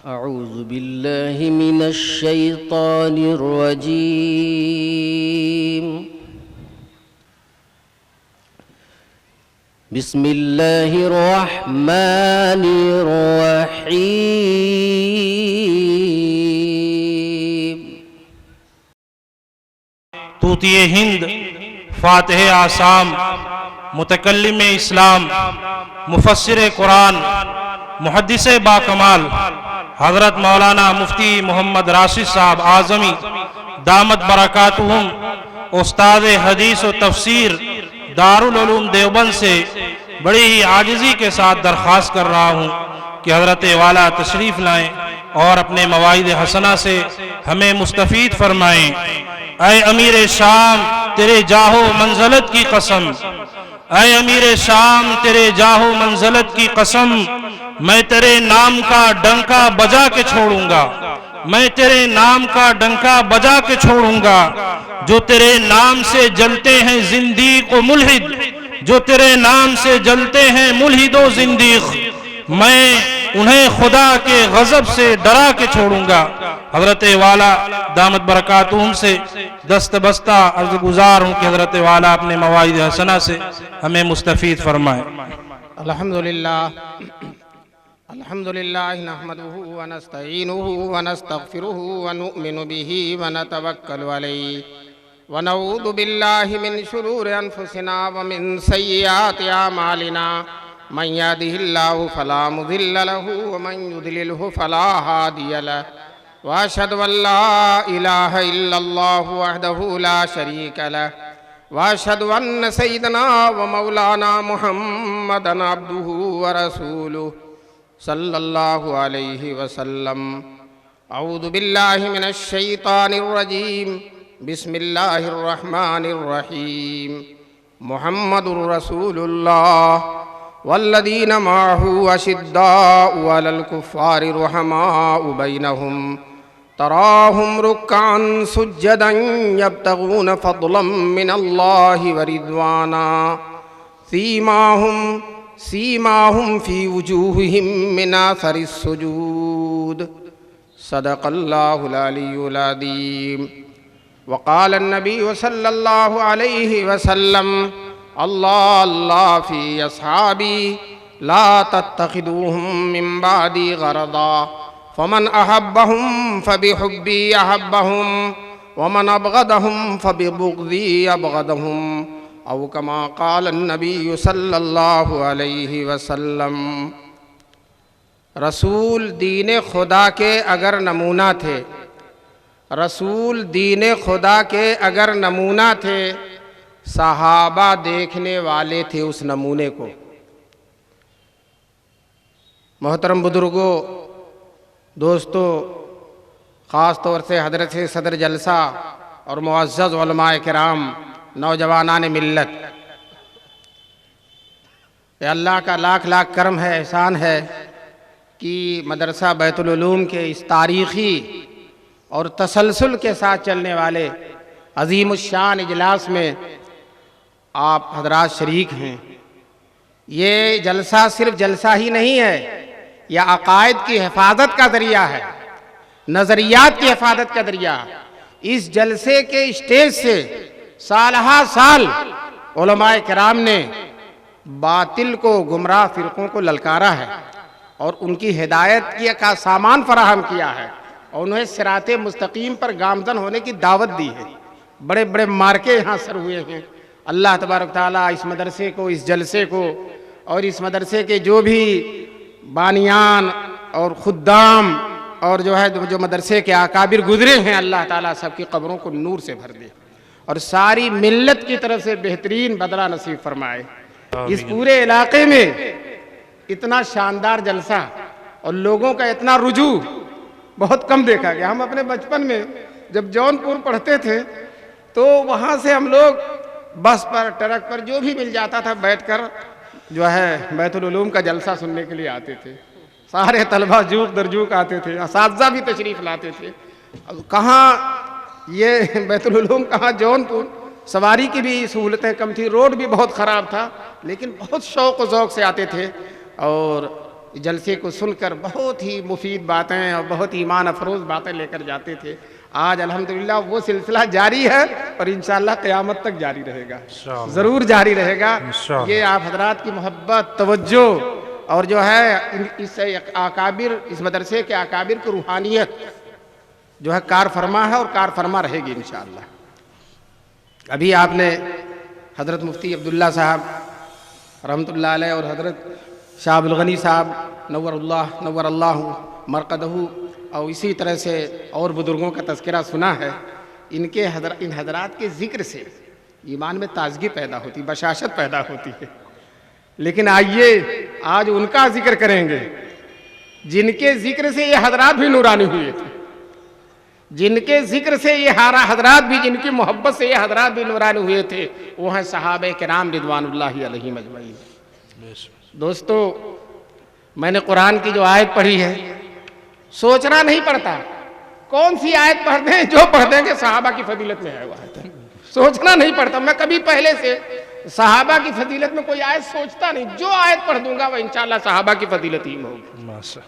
أعوذ بالله من الشيطان الرجيم. بسم الله الرحمن الرحيم. طوطی ہند، فاتح آسام، متکلم اسلام، مفسر قرآن، محدث باکمال حضرت مولانا مفتی محمد راشد صاحب اعظمی دامت برکاتہم، استاد حدیث و تفسیر دارالعلوم دیوبند سے بڑی ہی عاجزی کے ساتھ درخواست کر رہا ہوں کہ حضرت والا تشریف لائیں اور اپنے مواعظ حسنہ سے ہمیں مستفید فرمائیں. اے امیر شام تیرے جاہ و منزلت کی قسم، اے امیر شام تیرے جاہ و منزلت کی قسم، میں تیرے نام کا ڈنکا بجا کے چھوڑوں گا، میں تیرے نام کا ڈنکا بجا کے چھوڑوں گا. جو تیرے نام سے جلتے ہیں زندیق و ملحد، جو تیرے نام سے جلتے ہیں ملحد و زندیق، میں انہیں خدا کے غضب سے ڈرا کے چھوڑوں گا. حضرت والا دامت برکاتہم سے دست بستہ عرض گزار ہوں کہ حضرت والا اپنے مواعظ حسنہ سے ہمیں مستفید فرمائیں. الحمدللہ نحمدہ ونستعینہ ونستغفرہ ونؤمن بہ ونتوکل علیہ ونعوذ باللہ من شرور انفسنا ومن سیئات اعمالنا. من یہدہ اللہ فلا مضل لہ ومن یضللہ فلا ہادی لہ، واشہد ان لا الہ الا اللہ وحدہ لا شریک لہ، واشہد ان سیدنا ومولانا محمدا عبدہ ورسولہ صلی اللہ علیہ وسلم. اعوذ باللہ من الشیطان الرجیم. بسم اللہ الرحمن الرحیم. محمد رسول اللہ والذین معہ اشداء علی الکفار رحماء بینہم تراہم رکعا سجدا یبتغون فضلا من اللہ ورضوانا سیماہم فی وجوہہم من اثر السجود. صدق اللہ العلی العظیم. وقال النبی صلی اللہ علیہ وسلم اللہ فی اصحابی لا تتخذوہم من بعدی غرضا فمن احبہم فبحبی احبہم ومن ابغضہم فببغضی ابغضہم، او کما قال النبی صلی اللہ علیہ وسلم. رسول دین خدا کے اگر نمونہ تھے، رسول دین خدا کے اگر نمونہ تھے، صحابہ دیکھنے والے تھے اس نمونے کو. محترم بزرگوں، دوستو، خاص طور سے حضرت صدر جلسہ اور معزز علماء کرام، نوجوانان ملت، یہ اللہ کا لاکھ لاکھ کرم ہے، احسان ہے کہ مدرسہ بیت العلوم کے اس تاریخی اور تسلسل کے ساتھ چلنے والے عظیم الشان اجلاس میں آپ حضرات شریک ہیں. یہ جلسہ صرف جلسہ ہی نہیں ہے، یہ عقائد کی حفاظت کا ذریعہ ہے، نظریات کی حفاظت کا ذریعہ ہے. اس جلسے کے اسٹیج سے سالہا سال علماء کرام نے باطل کو، گمراہ فرقوں کو للکارا ہے اور ان کی ہدایت کا سامان فراہم کیا ہے اور انہیں صراط مستقیم پر گامزن ہونے کی دعوت دی ہے. بڑے بڑے مارکے یہاں سر ہوئے ہیں. اللہ تبارک تعالیٰ اس مدرسے کو، اس جلسے کو اور اس مدرسے کے جو بھی بانیان اور خدام اور جو مدرسے کے اکابر گزرے ہیں، اللہ تعالیٰ سب کی قبروں کو نور سے بھر دے اور ساری ملت کی طرف سے بہترین بدلہ نصیب فرمائے. اس پورے علاقے میں اتنا شاندار جلسہ اور لوگوں کا اتنا رجوع بہت کم دیکھا گیا. ہم اپنے بچپن میں جب جون پور پڑھتے تھے تو وہاں سے ہم لوگ بس پر، ٹرک پر، جو بھی مل جاتا تھا بیٹھ کر بیت العلوم کا جلسہ سننے کے لیے آتے تھے. سارے طلبہ جوق در جوق آتے تھے، اساتذہ بھی تشریف لاتے تھے. کہاں یہ بیت العلوم، کہاں جون پور. سواری کی بھی سہولتیں کم تھی، روڈ بھی بہت خراب تھا، لیکن بہت شوق و ذوق سے آتے تھے اور جلسے کو سن کر بہت ہی مفید باتیں اور بہت ہی ایمان افروز باتیں لے کر جاتے تھے. آج الحمدللہ وہ سلسلہ جاری ہے اور انشاءاللہ قیامت تک جاری رہے گا, ضرور جاری رہے گا. یہ آپ حضرات کی محبت, توجہ اور جو ہے اس اکابر, اس مدرسے کے اکابر کی روحانیت جو ہے کار فرما ہے اور کار فرما رہے گی انشاءاللہ. ابھی آپ نے حضرت مفتی عبداللہ صاحب رحمۃ اللہ علیہ اور حضرت شاہ الغنی صاحب نور اللہ مرقدہ اور اسی طرح سے اور بزرگوں کا تذکرہ سنا ہے. ان حضرات کے ذکر سے ایمان میں تازگی پیدا ہوتی, بشاشت پیدا ہوتی ہے. لیکن آئیے آج ان کا ذکر کریں گے جن کے ذکر سے یہ حضرات بھی نورانی ہوئے تھے, جن کے ذکر سے یہ حضرات بھی, جن کی محبت سے یہ حضرات بھی نورانی ہوئے تھے. وہ ہیں صحابہ کرام رضوان اللہ علیہم اجمعین. دوستو, میں نے قرآن کی جو آیت پڑھی ہے, سوچنا نہیں پڑتا کون سی آیت پڑھ دیں, جو پڑھ دیں گے صحابہ کی فضیلت میں ہے وہ آیت. سوچنا نہیں پڑتا, میں کبھی پہلے سے صحابہ کی فضیلت میں کوئی آیت سوچتا نہیں, جو آیت پڑھ دوں گا وہ انشاءاللہ صحابہ کی فضیلت ہی میں ہوگی.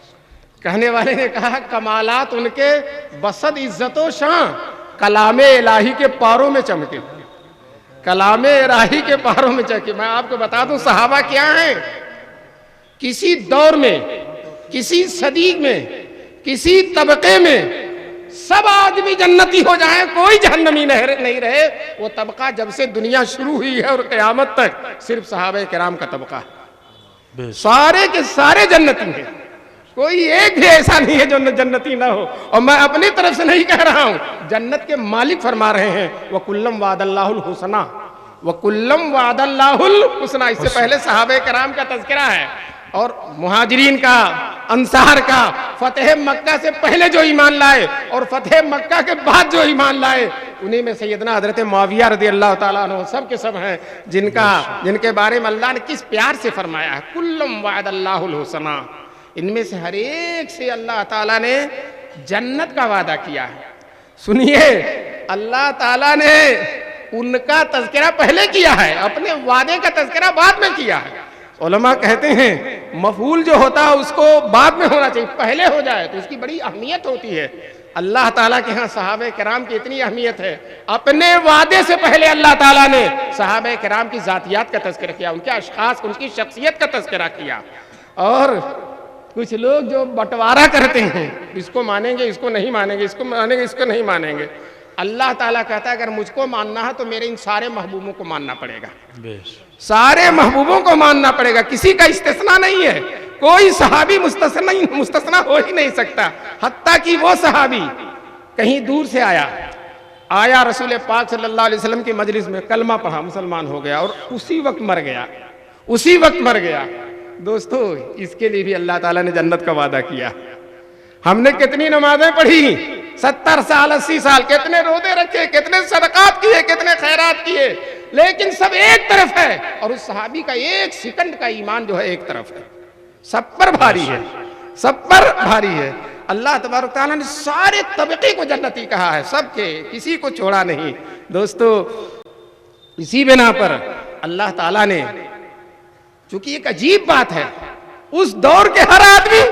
کہنے والے نے کہا کمالات ان کے بسط عزت و شان کلام الہی کے پاروں میں چمکے, کلام الہی کے پاروں میں چمکے. میں آپ کو بتا دوں صحابہ کیا ہیں, کسی دور میں, کسی صدی میں, کسی طبقے میں سب آدمی جنتی ہو جائیں, کوئی جہنمی نہیں رہے. وہ طبقہ جب سے دنیا شروع ہوئی ہے اور قیامت تک صرف صحابہ کرام کا طبقہ ہے. سارے کے سارے جنتی ہیں, کوئی ایک بھی ایسا نہیں ہے جو جنتی نہ ہو. اور میں اپنی طرف سے نہیں کہہ رہا ہوں, جنت کے مالک فرما رہے ہیں وَكُلًّا وَعَدَ اللَّهُ الْحُسْنَى وَكُلًّا وَعَدَ اللَّهُ الْحُسْنَى. اس سے پہلے صحابہ کرام کا تذکرہ ہے اور مہاجرین کا, انصار کا, فتح مکہ سے پہلے جو ایمان لائے اور فتح مکہ کے بعد جو ایمان لائے, انہی میں سیدنا حضرت معاویہ رضی اللہ تعالیٰ عنہ سب کے سب ہیں جن کے بارے میں اللہ نے کس پیار سے فرمایا ہے کُلًّا وَعَدَ اللَّهُ الْحُسْنَى. ان میں سے ہر ایک سے اللہ تعالیٰ نے جنت کا وعدہ کیا ہے. سنیے, اللہ تعالیٰ نے ان کا تذکرہ پہلے کیا ہے, اپنے وعدے کا تذکرہ بعد میں کیا ہے. علماء کہتے ہیں مفعول جو ہوتا ہے اس کو بعد میں ہونا چاہیے, پہلے ہو جائے تو اس کی بڑی اہمیت ہوتی ہے. اللہ تعالیٰ کے ہاں صحابہ کرام کی اتنی اہمیت ہے, اپنے وعدے سے پہلے اللہ تعالیٰ نے صحابہ کرام کی ذاتیات کا تذکرہ کیا, ان کے اشخاص, ان کی شخصیت کا تذکرہ کیا. اور کچھ لوگ جو بٹوارہ کرتے ہیں, اس کو مانیں گے, اس کو نہیں مانیں گے, اس کو مانیں گے, اس کو نہیں مانیں گے. اللہ تعالیٰ کہتا ہے اگر مجھ کو ماننا ہے تو میرے ان سارے محبوبوں کو ماننا پڑے گا, سارے محبوبوں کو ماننا پڑے گا, کسی کا استثناء نہیں ہے. کوئی صحابی مستثنیٰ ہو ہی نہیں سکتا. حتیٰ کہ وہ صحابی کہیں دور سے آیا رسول پاک صلی اللہ علیہ وسلم کی مجلس میں, کلمہ پڑھا, مسلمان ہو گیا اور اسی وقت مر گیا. دوستو, اس کے لیے بھی اللہ تعالیٰ نے جنت کا وعدہ کیا. ہم نے کتنی نمازیں پڑھی, 70 سال 80 سال, کتنے روزے رکھے, کتنے صدقات کیے, کتنے خیرات کیے, لیکن سب ایک طرف ہے. اور اس صحابی کا ایک سیکنڈ کا ایمان جو ہے ایک طرف ہے, سب پر بھاری ہے. اللہ تبارک تعالیٰ نے سارے طبقے کو جنتی کہا ہے, سب کے, کسی کو چھوڑا نہیں. دوستو, اسی بنا پر اللہ تعالیٰ نے, چونکہ ایک عجیب بات ہے, اس دور کے ہر آدمی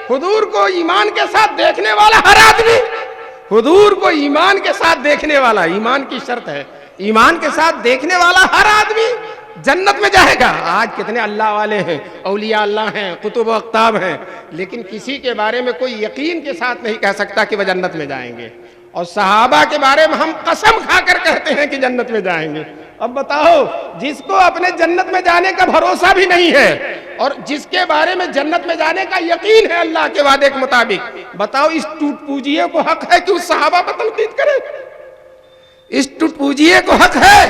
حضور کو ایمان کے ساتھ دیکھنے والا, ہر آدمی حضور کو ایمان کے ساتھ دیکھنے والا, ایمان کی شرط ہے, ایمان کے ساتھ دیکھنے والا ہر آدمی جنت میں جائے گا. آج کتنے اللہ والے ہیں, اولیاء اللہ ہیں, قطب و اقطاب ہیں, لیکن کسی کے بارے میں کوئی یقین کے ساتھ نہیں کہہ سکتا کہ وہ جنت میں جائیں گے. اور صحابہ کے بارے میں ہم قسم کھا کر کہتے ہیں کہ جنت میں جائیں گے. اب بتاؤ, جس کو اپنے جنت میں جانے کا بھروسہ بھی نہیں ہے اور جس کے بارے میں جنت میں جانے کا یقین ہے اللہ کے وعدے کے مطابق, بتاؤ اس ٹوٹ پوجیے کو حق ہے کہ اس صحابہ پر تنقید کرے؟ اس ٹوٹ پوجیے کو حق ہے,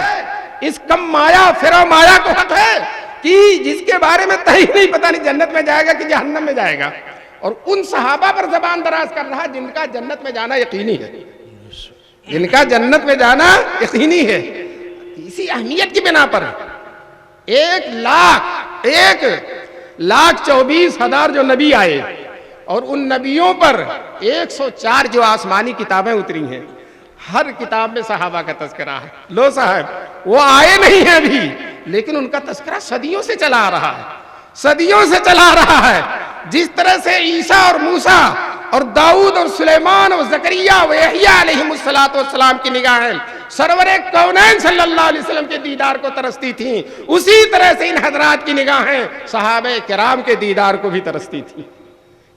اس کم مایا فرا مایا کو حق ہے کہ جس کے بارے میں تحقیق نہیں, پتہ نہیں جنت میں جائے گا کہ جہنم میں جائے گا, اور ان صحابہ پر زبان دراز کر رہا جن کا جنت میں جانا یقینی ہے, جن کا جنت میں جانا یقینی ہے. اسی اہمیت کی بنا پر 1,24,000 جو نبی آئے اور ان نبیوں پر 104 جو آسمانی کتابیں اتری ہیں, ہر کتاب میں صحابہ کا تذکرہ ہے. لو صاحب, وہ آئے نہیں ہیں ابھی, لیکن ان کا تذکرہ صدیوں سے چلا آ رہا ہے, جس طرح سے عیسیٰ اور موسیٰ اور داؤد اور سلیمان اور زکریا و یحییٰ علیہم السلام کی نگاہیں سرور کونین صلی اللہ علیہ وسلم کے دیدار کو ترستی تھیں، اسی طرح سے ان حضرات کی نگاہیں صحابہ کرام کے دیدار کو بھی ترستی تھیں۔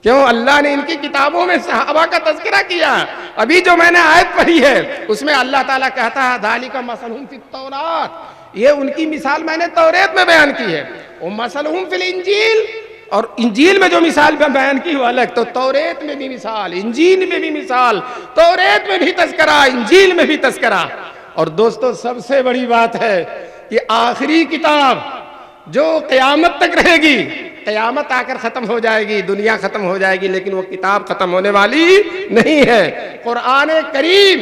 کیوں؟ اللہ نے ان کی کتابوں میں صحابہ کا تذکرہ کیا۔ ابھی جو میں نے آیت پڑھی ہے اس میں اللہ تعالیٰ کہتا ہے ذالک مثلہم فی التوراۃ، یہ ان کی مثال میں نے توریت میں بیان کی ہے، ومثلہم فی الانجیل، اور انجیل میں جو مثال بیان کی وہ الگ، تو توریت میں بھی مثال، انجیل میں بھی مثال، توریت میں بھی تذکرہ، انجیل میں بھی تذکرہ۔ اور دوستو سب سے بڑی بات ہے کہ آخری کتاب جو قیامت تک رہے گی، قیامت آ کر ختم ہو جائے گی، دنیا ختم ہو جائے گی، لیکن وہ کتاب ختم ہونے والی نہیں ہے، قرآن کریم۔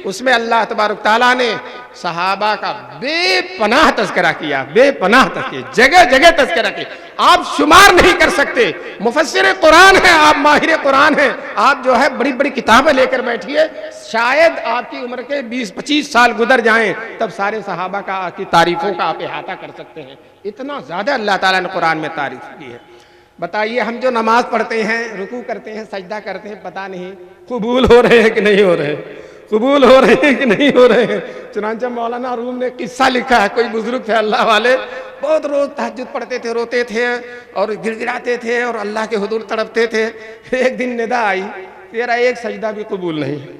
اس میں اللہ تبارک تعالیٰ نے صحابہ کا بے پناہ تذکرہ کیا، بے پناہ تذکرہ، جگہ جگہ تذکرہ کیا، آپ شمار نہیں کر سکتے۔ مفسر قرآن ہیں آپ، ماہر قرآن ہیں آپ، جو ہے بڑی بڑی کتابیں لے کر بیٹھیے، شاید آپ کی عمر کے 20-25 سال گزر جائیں تب سارے صحابہ کی تعریفوں کا آپ احاطہ کر سکتے ہیں، اتنا زیادہ اللہ تعالیٰ نے قرآن میں تعریف کی ہے۔ بتائیے ہم جو نماز پڑھتے ہیں، رکوع کرتے ہیں، سجدہ کرتے ہیں، پتہ نہیں قبول ہو رہے ہیں کہ نہیں ہو رہے، قبول ہو رہے ہیں کہ نہیں ہو رہے ہیں۔ چنانچہ مولانا روم نے قصہ لکھا ہے، کوئی بزرگ تھے اللہ والے، بہت روز تہجد پڑھتے تھے، روتے تھے اور گر گراتے تھے اور اللہ کے حضور تڑپتے تھے۔ ایک دن ندا آئی، تیرا ایک سجدہ بھی قبول نہیں ہے،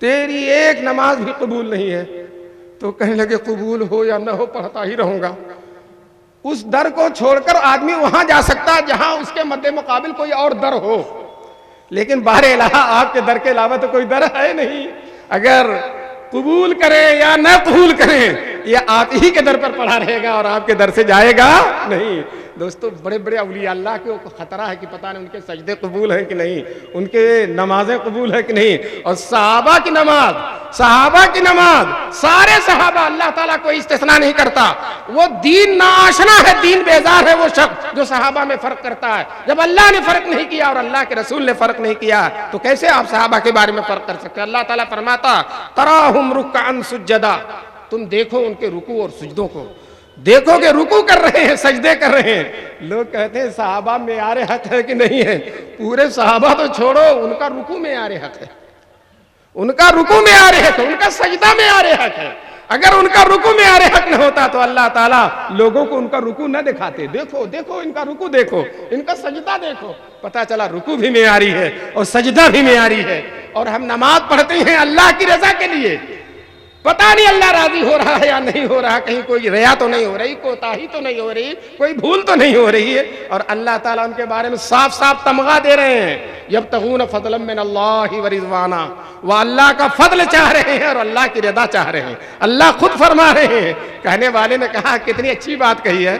تیری ایک نماز بھی قبول نہیں ہے۔ تو کہنے لگے قبول ہو یا نہ ہو پڑھتا ہی رہوں گا۔ اس در کو چھوڑ کر آدمی وہاں جا سکتا جہاں اس کے مد مقابل کوئی اور در ہو، لیکن بہر الہ آپ کے در کے علاوہ تو کوئی در ہے نہیں۔ اگر قبول کریں یا نہ قبول کریں، یہ آپ ہی کے در پر پڑا رہے گا اور آپ کے در سے جائے گا نہیں۔ دوستو بڑے بڑے اولیاء اللہ کے خطرہ ہے کہ پتہ نہیں ان کے سجدے قبول ہیں کہ نہیں، ان کے نمازیں قبول ہیں کہ نہیں۔ اور صحابہ کی نماز سارے صحابہ، اللہ تعالیٰ کوئی استثناء نہیں کرتا۔ وہ دین ناآشنا ہے، دین بیزار ہے وہ شخص جو صحابہ میں فرق کرتا ہے۔ جب اللہ نے فرق نہیں کیا اور اللہ کے رسول نے فرق نہیں کیا تو کیسے آپ صحابہ کے بارے میں فرق کر سکتے؟ اللہ تعالیٰ فرماتا تراہم رکعا سجدا، تم دیکھو ان کے رکوع اور سجدوں کو، دیکھو کہ رکوع کر رہے ہیں، سجدے کر رہے ہیں۔ لوگ کہتے ہیں صحابہ معیار حق ہے کہ نہیں ہے؟ پورے صحابہ تو چھوڑو، ان کا رکوع معیار حق ہے، ان کا رکوع معیار حق ہے، ان کا سجدہ معیار حق ہے۔ اگر ان کا رکوع معیار حق نہ ہوتا تو اللہ تعالیٰ لوگوں کو ان کا رکوع نہ دکھاتے۔ دیکھو دیکھو ان کا رکوع، دیکھو ان کا سجدہ، دیکھو، پتہ چلا رکوع بھی معیاری ہے اور سجدہ بھی معیاری ہے۔ اور ہم نماز پڑھتے ہیں اللہ کی رضا کے لیے، پتہ نہیں اللہ راضی ہو رہا ہے یا نہیں ہو رہا، کہیں کوئی ریا تو نہیں ہو رہی، کوتاہی تو نہیں ہو رہی، کوئی بھول تو نہیں ہو رہی ہے۔ اور اللہ تعالیٰ ان کے بارے میں صاف صاف تمغہ دے رہے ہیں، یبتغون فضلا من اللہ ورضوانا، وہ اللہ کا فضل چاہ رہے ہیں اور اللہ کی رضا چاہ رہے ہیں۔ اللہ خود فرما رہے ہیں، کہنے والے نے کہا کتنی اچھی بات کہی ہے،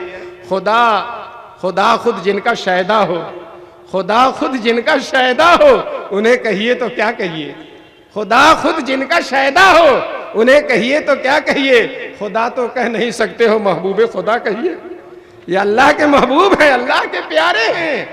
خدا خود جن کا شہدا ہو، خدا خود جن کا شہدا ہو انہیں کہیے تو کیا کہیے، خدا خود جن کا شہدا ہو انہیں کہیے تو کیا کہیے، خدا تو کہہ نہیں سکتے ہو، محبوب خدا کہیے۔ یہ اللہ کے محبوب ہیں، اللہ کے پیارے ہیں۔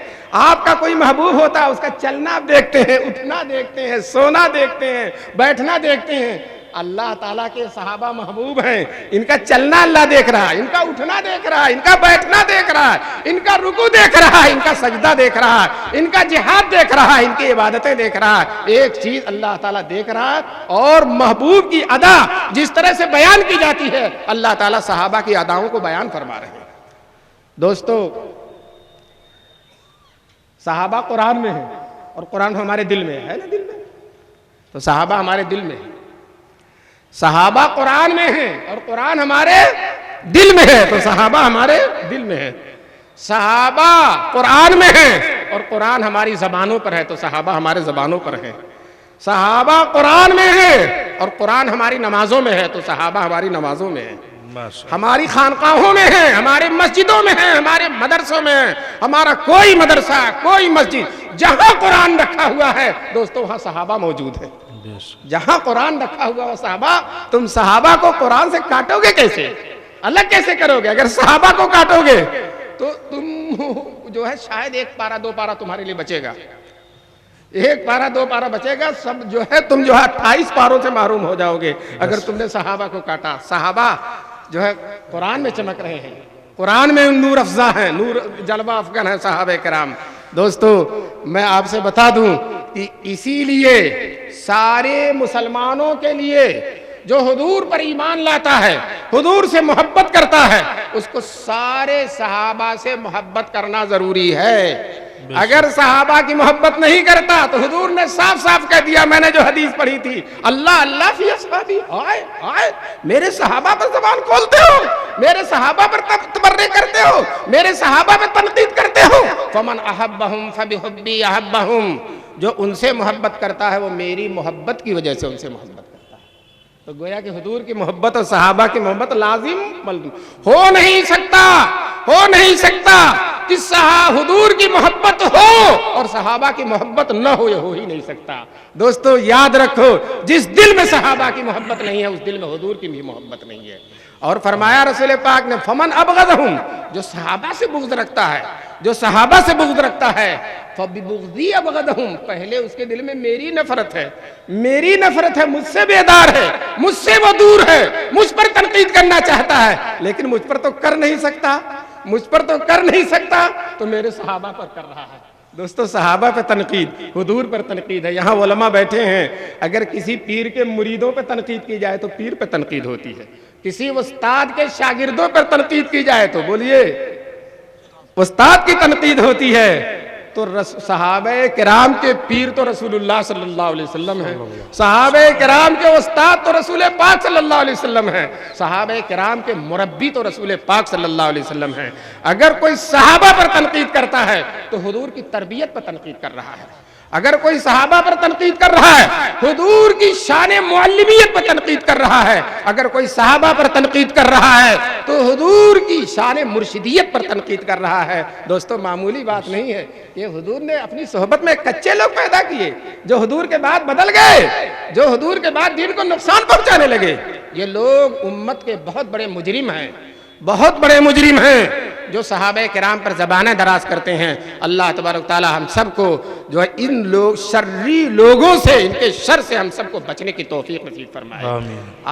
آپ کا کوئی محبوب ہوتا، اس کا چلنا دیکھتے ہیں، اٹھنا دیکھتے ہیں، سونا دیکھتے ہیں، بیٹھنا دیکھتے ہیں۔ اللہ تعالیٰ کے صحابہ محبوب ہیں، ان کا چلنا اللہ دیکھ رہا ہے، ان کا اٹھنا دیکھ رہا ہے، ان کا بیٹھنا دیکھ رہا ہے، ان کا رکوع دیکھ رہا ہے، ان کا سجدہ دیکھ رہا ہے، ان کا جہاد دیکھ رہا ہے، ان کی عبادتیں دیکھ رہا ہے۔ ایک چیز اللہ تعالیٰ دیکھ رہا ہے، اور محبوب کی ادا جس طرح سے بیان کی جاتی ہے اللہ تعالیٰ صحابہ کی اداؤں کو بیان فرما رہے ہیں۔ دوستو صحابہ قرآن میں ہیں اور قرآن ہمارے دل میں ہے نا، دل میں، تو صحابہ ہمارے دل میں ہے، صحابہ قرآن میں ہیں اور قرآن ہمارے دل میں ہے، تو صحابہ ہمارے دل میں ہے۔ صحابہ قرآن میں ہیں اور قرآن ہماری زبانوں پر ہے، تو صحابہ ہمارے زبانوں پر ہیں۔ صحابہ قرآن میں ہیں اور قرآن ہماری نمازوں میں ہے، تو صحابہ ہماری نمازوں میں ہے، ہماری خانقاہوں میں ہیں، ہماری مسجدوں میں ہیں، ہمارے مدرسوں میں ہیں۔ ہمارا کوئی مدرسہ، کوئی مسجد جہاں قرآن رکھا ہوا ہے دوستو وہاں صحابہ موجود ہیں۔ جہاں قرآن رکھا ہوا ہے صحابہ، تم صحابہ کو قرآن سے کاٹو گے کیسے، الگ کیسے کرو گے؟ اگر صحابہ کو کاٹو گے تو تم جو ہے شاید ایک پارہ دو پارہ تمہارے لیے بچے گا، ایک پارہ دو پارہ بچے گا، سب جو ہے تم جو ہے 28 پاروں سے محروم ہو جاؤ گے اگر تم نے صحابہ کو کاٹا۔ صحابہ جو ہے قرآن میں چمک رہے ہیں، قرآن میں نور افزا ہیں، نور جلوہ افغان ہیں صحابہ کرام۔ دوستو میں آپ سے بتا دوں کہ اسی لیے سارے مسلمانوں کے لیے جو حضور پر ایمان لاتا ہے، حضور سے محبت کرتا ہے، اس کو سارے صحابہ سے محبت کرنا ضروری ہے۔ اگر صحابہ کی محبت نہیں کرتا تو حضور نے صاف صاف کہہ دیا، میں نے جو حدیث پڑھی تھی، اللہ اللہ فی اصحابی، آئے میرے صحابہ پر زبان کھولتے ہو، میرے صحابہ پر تبرئے کرتے ہو، میرے صحابہ پر تنقید کرتے ہو، فمن احبہم فبحبی احبہم، جو ان سے محبت کرتا ہے وہ میری محبت کی وجہ سے ان سے محبت کرتا ہے۔ تو گویا کہ حضور کی محبت اور صحابہ کی محبت لازم ہو نہیں سکتا کہ حضور کی محبت ہو اور صحابہ کی محبت نہ ہو، یہ ہو ہی نہیں سکتا۔ دوستو یاد رکھو، جس دل میں صحابہ کی محبت نہیں ہے اس دل میں حضور کی بھی محبت نہیں ہے۔ اور فرمایا رسول پاک نے فمن ابغضہم، جو صحابہ سے بغض رکھتا ہے، جو صحابہ سے بغض رکھتا ہے، فببغضی ابغضہم، پہلے اس کے دل میں میری نفرت ہے، میری نفرت ہے، مجھ سے بیدار ہے، مجھ سے وہ دور ہے، مجھ پر تنقید کرنا چاہتا ہے لیکن مجھ پر تو کر نہیں سکتا، تو میرے صحابہ پر کر رہا ہے۔ دوستو صحابہ پہ تنقید، حضور پر تنقید ہے۔ یہاں علماء بیٹھے ہیں، اگر کسی پیر کے مریدوں پہ تنقید کی جائے تو پیر پہ تنقید ہوتی ہے، کسی استاد کے شاگردوں پر تنقید کی جائے تو بولیے استاد کی تنقید ہوتی ہے۔ تو صحابہ کرام کے پیر تو رسول اللہ صلی اللہ علیہ وسلم ہیں، صحابہ کرام کے استاد تو رسول پاک صلی اللہ علیہ وسلم ہیں، صحابہ کرام کے مربی تو رسول پاک صلی اللہ علیہ وسلم ہیں۔ اگر کوئی صحابہ پر تنقید کرتا ہے تو حضور کی تربیت پر تنقید کر رہا ہے، اگر کوئی صحابہ پر تنقید کر رہا ہے حضور کی شان معلمیت پر تنقید کر رہا ہے، اگر کوئی صحابہ پر تنقید کر رہا ہے تو حضور کی شان مرشدیت پر تنقید کر رہا ہے۔ دوستو معمولی بات نہیں ہے، یہ حضور نے اپنی صحبت میں کچے لوگ پیدا کیے جو حضور کے بعد بدل گئے، جو حضور کے بعد دین کو نقصان پہنچانے لگے۔ یہ لوگ امت کے بہت بڑے مجرم ہیں جو صحابہ کرام پر زبانیں دراز کرتے ہیں۔ اللہ تبارک تعالی ہم سب کو جو ہے ان شرری لوگوں سے، ان کے شر سے ہم سب کو بچنے کی توفیق نصیب فرمائے۔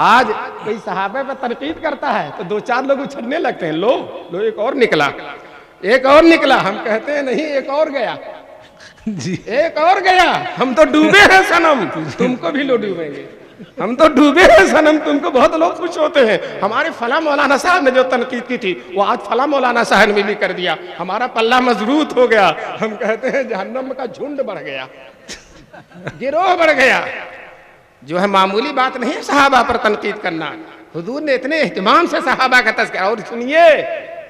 آج کوئی صحابہ پر تنقید کرتا ہے تو دو چار لوگ اچھلنے لگتے ہیں، لو ایک اور نکلا، ہم کہتے ہیں نہیں ایک اور گیا، ایک اور گیا، ہم تو ڈوبے ہیں صنم، تم کو بھی لو ڈوبیں گے، ہم تو ڈوبے ہیں صنم، تم کو بہت لوگ خوش ہوتے ہیں۔ ہمارے فلاں مولانا صاحب نے جو تنقید کی تھی وہ آج فلاں مولانا صاحب نے بھی کر دیا، ہمارا پلہ مضبوط ہو گیا، ہم کہتے ہیں جہنم کا جھنڈ بڑھ گیا، گروہ بڑھ گیا۔ جو ہے معمولی بات نہیں ہے صحابہ پر تنقید کرنا۔ حضور نے اتنے اہتمام سے صحابہ کا تذکرہ، اور سنیے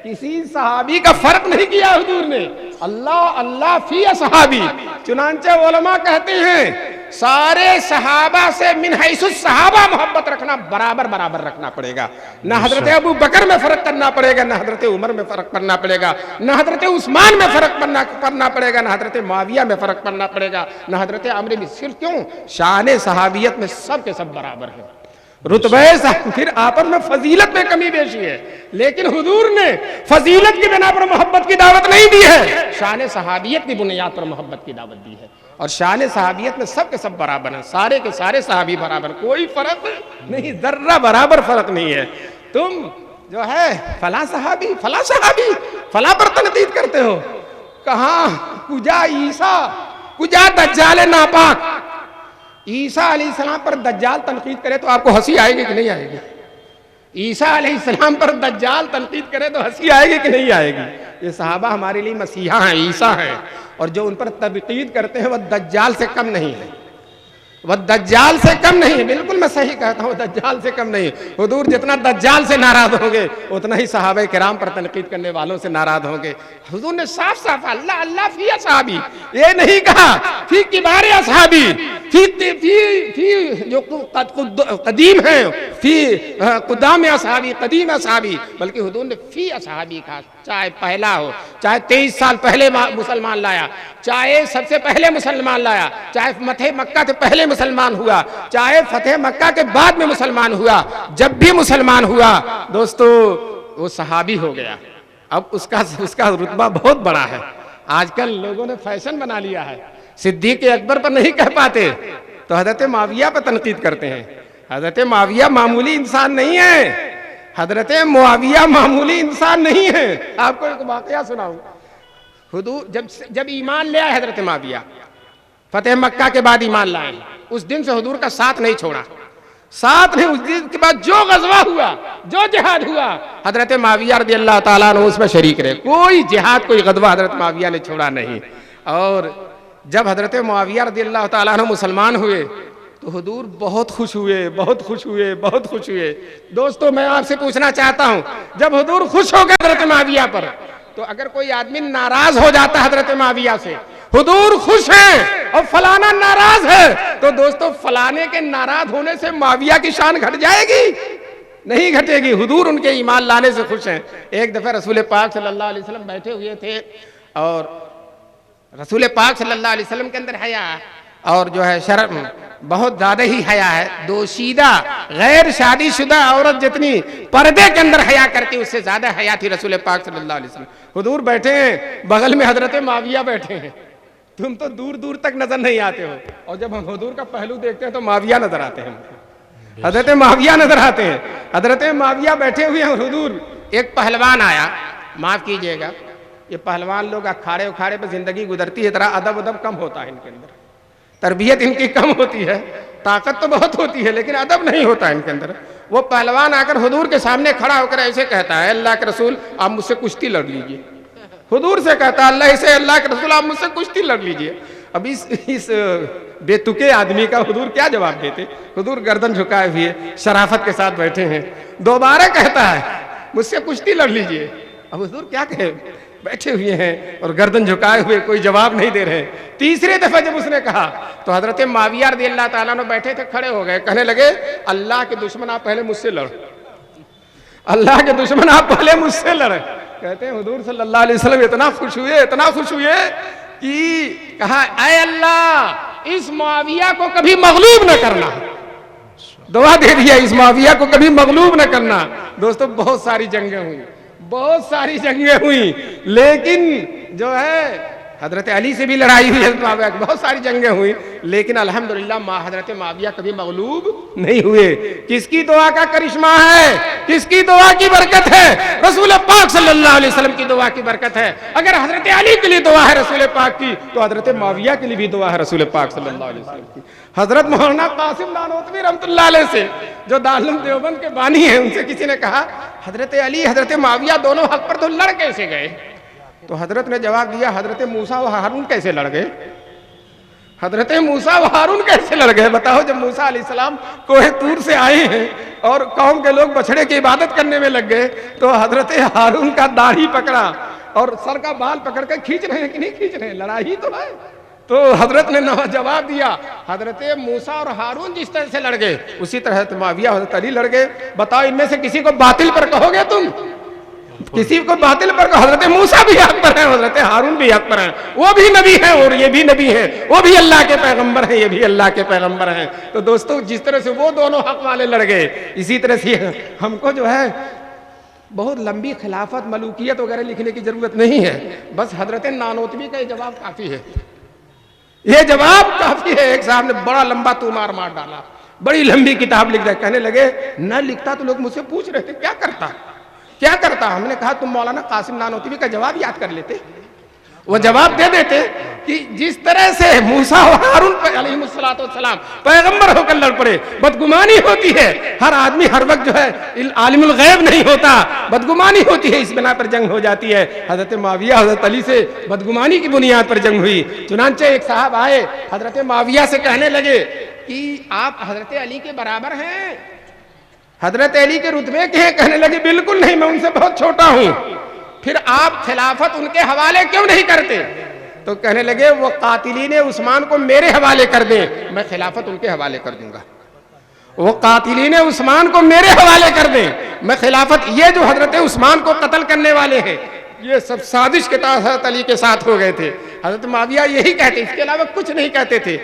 کسی صحابی کا فرق نہیں کیا حضور نے، اللہ اللہ فی اصحابی۔ چنانچہ علماء کہتے ہیں سارے صحابہ سے من حیث الصحابہ محبت رکھنا برابر رکھنا پڑے گا، نہ حضرت ابو بکر میں فرق کرنا پڑے گا، نہ حضرت عمر میں فرق کرنا پڑے گا، نہ حضرت عثمان میں فرق کرنا پڑے گا، نہ حضرت معاویہ میں فرق کرنا پڑے گا، نہ حضرت عمرو بن صرف کیوں شان صحابیت میں سب کے سب برابر ہیں، رتبہ پھر آپس میں فضیلت میں کمی بیشی ہے، لیکن حضور نے فضیلت کی بنا پر محبت کی دعوت نہیں دی ہے، شان صحابیت کی بنیاد پر محبت کی دعوت دی ہے۔ اور شان صحابیت میں سب کے سب برابر ہیں، سارے کے سارے صحابی برابر، کوئی فرق نہیں، ذرہ برابر فرق نہیں ہے۔ تم جو ہے فلاں صحابی فلاں پر تنقید کرتے ہو، کہاں کجا عیسیٰ کجا دجال ناپاک۔ عیسیٰ علیہ السلام پر دجال تنقید کرے تو آپ کو ہنسی آئے گی کہ نہیں آئے گی؟ عیسیٰ علیہ السلام پر دجال تنقید کرے تو ہنسی آئے گی کہ نہیں آئے گی؟ یہ صحابہ ہمارے لیے مسیحا ہیں، عیسیٰ ہیں، اور جو ان پر تنقید کرتے ہیں وہ دجال سے کم نہیں ہے، وہ دجال سے کم نہیں، بالکل میں صحیح کہتا ہوں، دجال سے کم نہیں۔ حضور جتنا دجال سے ناراض ہوں گے اتنا ہی صحابہ کرام پر تنقید کرنے والوں سے ناراض ہوں گے۔ حضور نے صاف صاف اللہ اللہ فی اصحابی یہ نہیں کہا فی کبار اصحابی، فی جو قدیم ہیں، فی قدام اصحابی، قدیم اصحابی، بلکہ حضور نے فی اصحابی کہا، چاہے پہلا ہو، چاہے 23 سال پہلے مسلمان لایا، چاہے سب سے پہلے مسلمان لایا، چاہے فتح مکہ سے پہلے مسلمان ہوا، چاہے فتح مکہ کے بعد میں مسلمان ہوا، جب بھی مسلمان ہوا دوستو وہ صحابی ہو گیا۔ اب اس کا رتبہ بہت بڑا ہے۔ آج کل لوگوں نے فیشن بنا لیا ہے، صدیق اکبر پر نہیں کہہ پاتے تو حضرت معاویہ پر تنقید کرتے ہیں۔ حضرت معاویہ معمولی انسان نہیں ہے، حضرت معاویہ معمولی انسان نہیں ہے۔ آپ کو ایک واقعہ سناؤں، حضور جب ایمان لے آئے حضرت معاویہ، فتح مکہ کے بعد ایمان لائے، اس دن سے حضور کا ساتھ نہیں چھوڑا، ساتھ نہیں، اس دن کے بعد جو غزوہ ہوا، جو جہاد ہوا، حضرت معاویہ رضی اللہ تعالیٰ عنہ اس میں شریک رہے، کوئی جہاد کوئی غزوہ حضرت معاویہ نے چھوڑا نہیں۔ اور جب حضرت معاویہ رضی اللہ تعالیٰ عنہ مسلمان ہوئے تو حضور بہت خوش ہوئے، بہت خوش ہوئے، بہت خوش ہوئے۔ دوستو میں آپ سے پوچھنا چاہتا ہوں، جب حضور خوش ہو گئے حضرت معاویہ پر، تو اگر کوئی آدمی ناراض ہو جاتا حضرت معاویہ سے، حضور خوش ہیں اور فلانا ناراض ہے، تو دوستو فلانے کے ناراض ہونے سے معاویہ کی شان گھٹ جائے گی؟ نہیں گھٹے گی۔ حضور ان کے ایمان لانے سے خوش ہیں۔ ایک دفعہ رسول پاک صلی اللہ علیہ وسلم بیٹھے ہوئے تھے، اور رسول پاک صلی اللہ علیہ وسلم کے اندر حیا اور جو ہے شرم بہت زیادہ ہی حیا ہے۔ دوشیدہ غیر شادی شدہ عورت جتنی پردے کے اندر حیا کرتی اس سے زیادہ حیا تھی رسول پاک صلی اللہ علیہ وسلم۔ حضور بیٹھے ہیں، بغل میں حضرت معاویہ بیٹھے ہیں، تم تو دور دور تک نظر نہیں آتے ہو، اور جب ہم حضور کا پہلو دیکھتے ہیں تو معاویہ نظر آتے ہیں، حضرت معاویہ نظر آتے ہیں۔ حضرت معاویہ بیٹھے ہوئے ہیں، حضور ایک پہلوان آیا، معاف کیجئے گا، یہ پہلوان لوگ اکھاڑے اکھاڑے پہ زندگی گزرتی ہے، ذرا ادب کم ہوتا ہے ان کے اندر، تربیت ان کی کم ہوتی ہے، طاقت تو بہت ہوتی ہے لیکن ادب نہیں ہوتا ان کے اندر۔ وہ پہلوان آ کر حضور کے سامنے کھڑا ہو کر ایسے کہتا ہے، اللہ کے رسول آپ مجھ سے کشتی لڑ لیجئے۔ حضور سے کہتا ہے اللہ کے رسول آپ مجھ سے کشتی لڑ لیجئے۔ اب اس بے تکے آدمی کا حضور کیا جواب دیتے؟ حضور گردن جھکائے ہوئے شرافت کے ساتھ بیٹھے ہیں، دوبارہ کہتا ہے مجھ سے کشتی لڑ لیجئے۔ اب حضور کیا کہے، بیٹھے ہوئے ہیں اور گردن جھکائے ہوئے، کوئی جواب نہیں دے رہے۔ تیسرے دفعہ جب اس نے کہا تو حضرت معاویہ رضی اللہ تعالیٰ عنہ بیٹھے تھے، کھڑے ہو گئے، کہنے لگے اللہ کے دشمن آپ پہلے مجھ سے لڑ، اللہ کے دشمن آپ پہلے مجھ سے لڑ۔ کہتے ہیں حضور صلی اللہ علیہ وسلم اتنا خوش ہوئے، اتنا خوش ہوئے کہ کہا اے اللہ اس معاویہ کو کبھی مغلوب نہ کرنا، دعا دے دیا اس معاویہ کو کبھی مغلوب نہ کرنا۔ دوستو بہت ساری جنگیں ہوئی، بہت ساری جنگیں ہوئی، لیکن جو ہے حضرت علی سے بھی لڑائی ہوئی، حضرت معاویہ کی بہت ساری جنگیں ہوئی، لیکن الحمدللہ حضرت معاویہ کبھی مغلوب نہیں ہوئے۔ کس کی دعا کا کرشمہ ہے؟ کس کی دعا کی برکت ہے؟ رسول پاک صلی اللہ علیہ وسلم کی دعا کی برکت ہے۔ اگر حضرت علی کے لیے دعا ہے رسول پاک کی، تو حضرت معاویہ کے لیے بھی دعا ہے رسول پاک صلی اللہ علیہ وسلم کی۔ حضرت مولانا قاسم نانوتوی رحمۃ اللہ علیہ سے، جو دارالعلوم دیوبند کے بانی ہیں، ان سے کسی نے کہا حضرت علی حضرت معاویہ دونوں حق پر تو لڑ کیسے گئے؟ تو حضرت نے جواب دیا حضرت موسیٰ و ہارون کیسے لڑ گئے؟ حضرت موسیٰ و ہارون کیسے لڑ گئے؟ بتاؤ، جب موسیٰ علیہ السلام کوہ طور سے آئے ہیں اور قوم کے لوگ بچھڑے کی عبادت کرنے میں لگ گئے، تو حضرت ہارون کا داڑھی پکڑا اور سر کا بال پکڑ کے کھینچ رہے ہیں کہ نہیں کھینچ رہے ہیں؟ لڑائی تو ہے۔ تو حضرت نے جواب دیا حضرت موسیٰ اور ہارون جس طرح سے لڑ گئے اسی طرح حضرت معاویہ حضرت علی لڑ گئے۔ بتاؤ ان میں سے کسی کو باطل پر کہو گے تم؟ کسی کو باطل پر کہو؟ حضرت موسیٰ بھی حق پر ہیں، حضرت ہارون بھی حق پر ہیں، وہ بھی نبی ہیں اور یہ بھی نبی ہیں، وہ بھی اللہ کے پیغمبر ہیں، یہ بھی اللہ کے پیغمبر ہیں۔ تو دوستو جس طرح سے وہ دونوں حق والے لڑ گئے، اسی طرح سے ہم کو جو ہے بہت لمبی خلافت ملوکیت وغیرہ لکھنے کی ضرورت نہیں ہے، بس حضرت نانوتوی کا یہ جواب کافی ہے، یہ جواب کافی ہے۔ ایک صاحب نے بڑا لمبا تومار مار ڈالا، بڑی لمبی کتاب لکھ دی، کہنے لگے نہ لکھتا تو لوگ مجھ سے پوچھ رہے تھے کیا کرتا کیا کرتا؟ ہم نے کہا تم مولانا قاسم نانوتوی کا جواب یاد کر لیتے، وہ جواب دے دیتے کہ جس طرح سے موسیٰ و ہارون علیہ السلام پیغمبر ہو کر لڑ پڑے، بدگمانی ہوتی ہے، ہر آدمی ہر وقت جو ہے عالم الغیب نہیں ہوتا، بدگمانی ہوتی ہے، اس بنا پر جنگ ہو جاتی ہے۔ حضرت معاویہ حضرت علی سے بدگمانی کی بنیاد پر جنگ ہوئی۔ چنانچہ ایک صاحب آئے حضرت معاویہ سے کہنے لگے کہ آپ حضرت علی کے برابر ہیں، حضرت علی کے رتبے کے ہیں؟ کہنے لگے بالکل نہیں، میں ان سے بہت چھوٹا ہوں۔ پھر آپ خلافت ان کے حوالے کیوں نہیں کرتے؟ تو کہنے لگے وہ قاتلین عثمان کو میرے حوالے کر دیں، میں خلافت ان کے حوالے کر دوں گا۔ وہ قاتلین عثمان کو میرے حوالے کر دیں، میں خلافت، یہ جو حضرت عثمان کو قتل کرنے والے ہیں یہ سب سازش کے تحت حضرت علی کے ساتھ ہو گئے تھے۔ حضرت معاویہ یہی کہتے، اس کے علاوہ کچھ نہیں کہتے تھے۔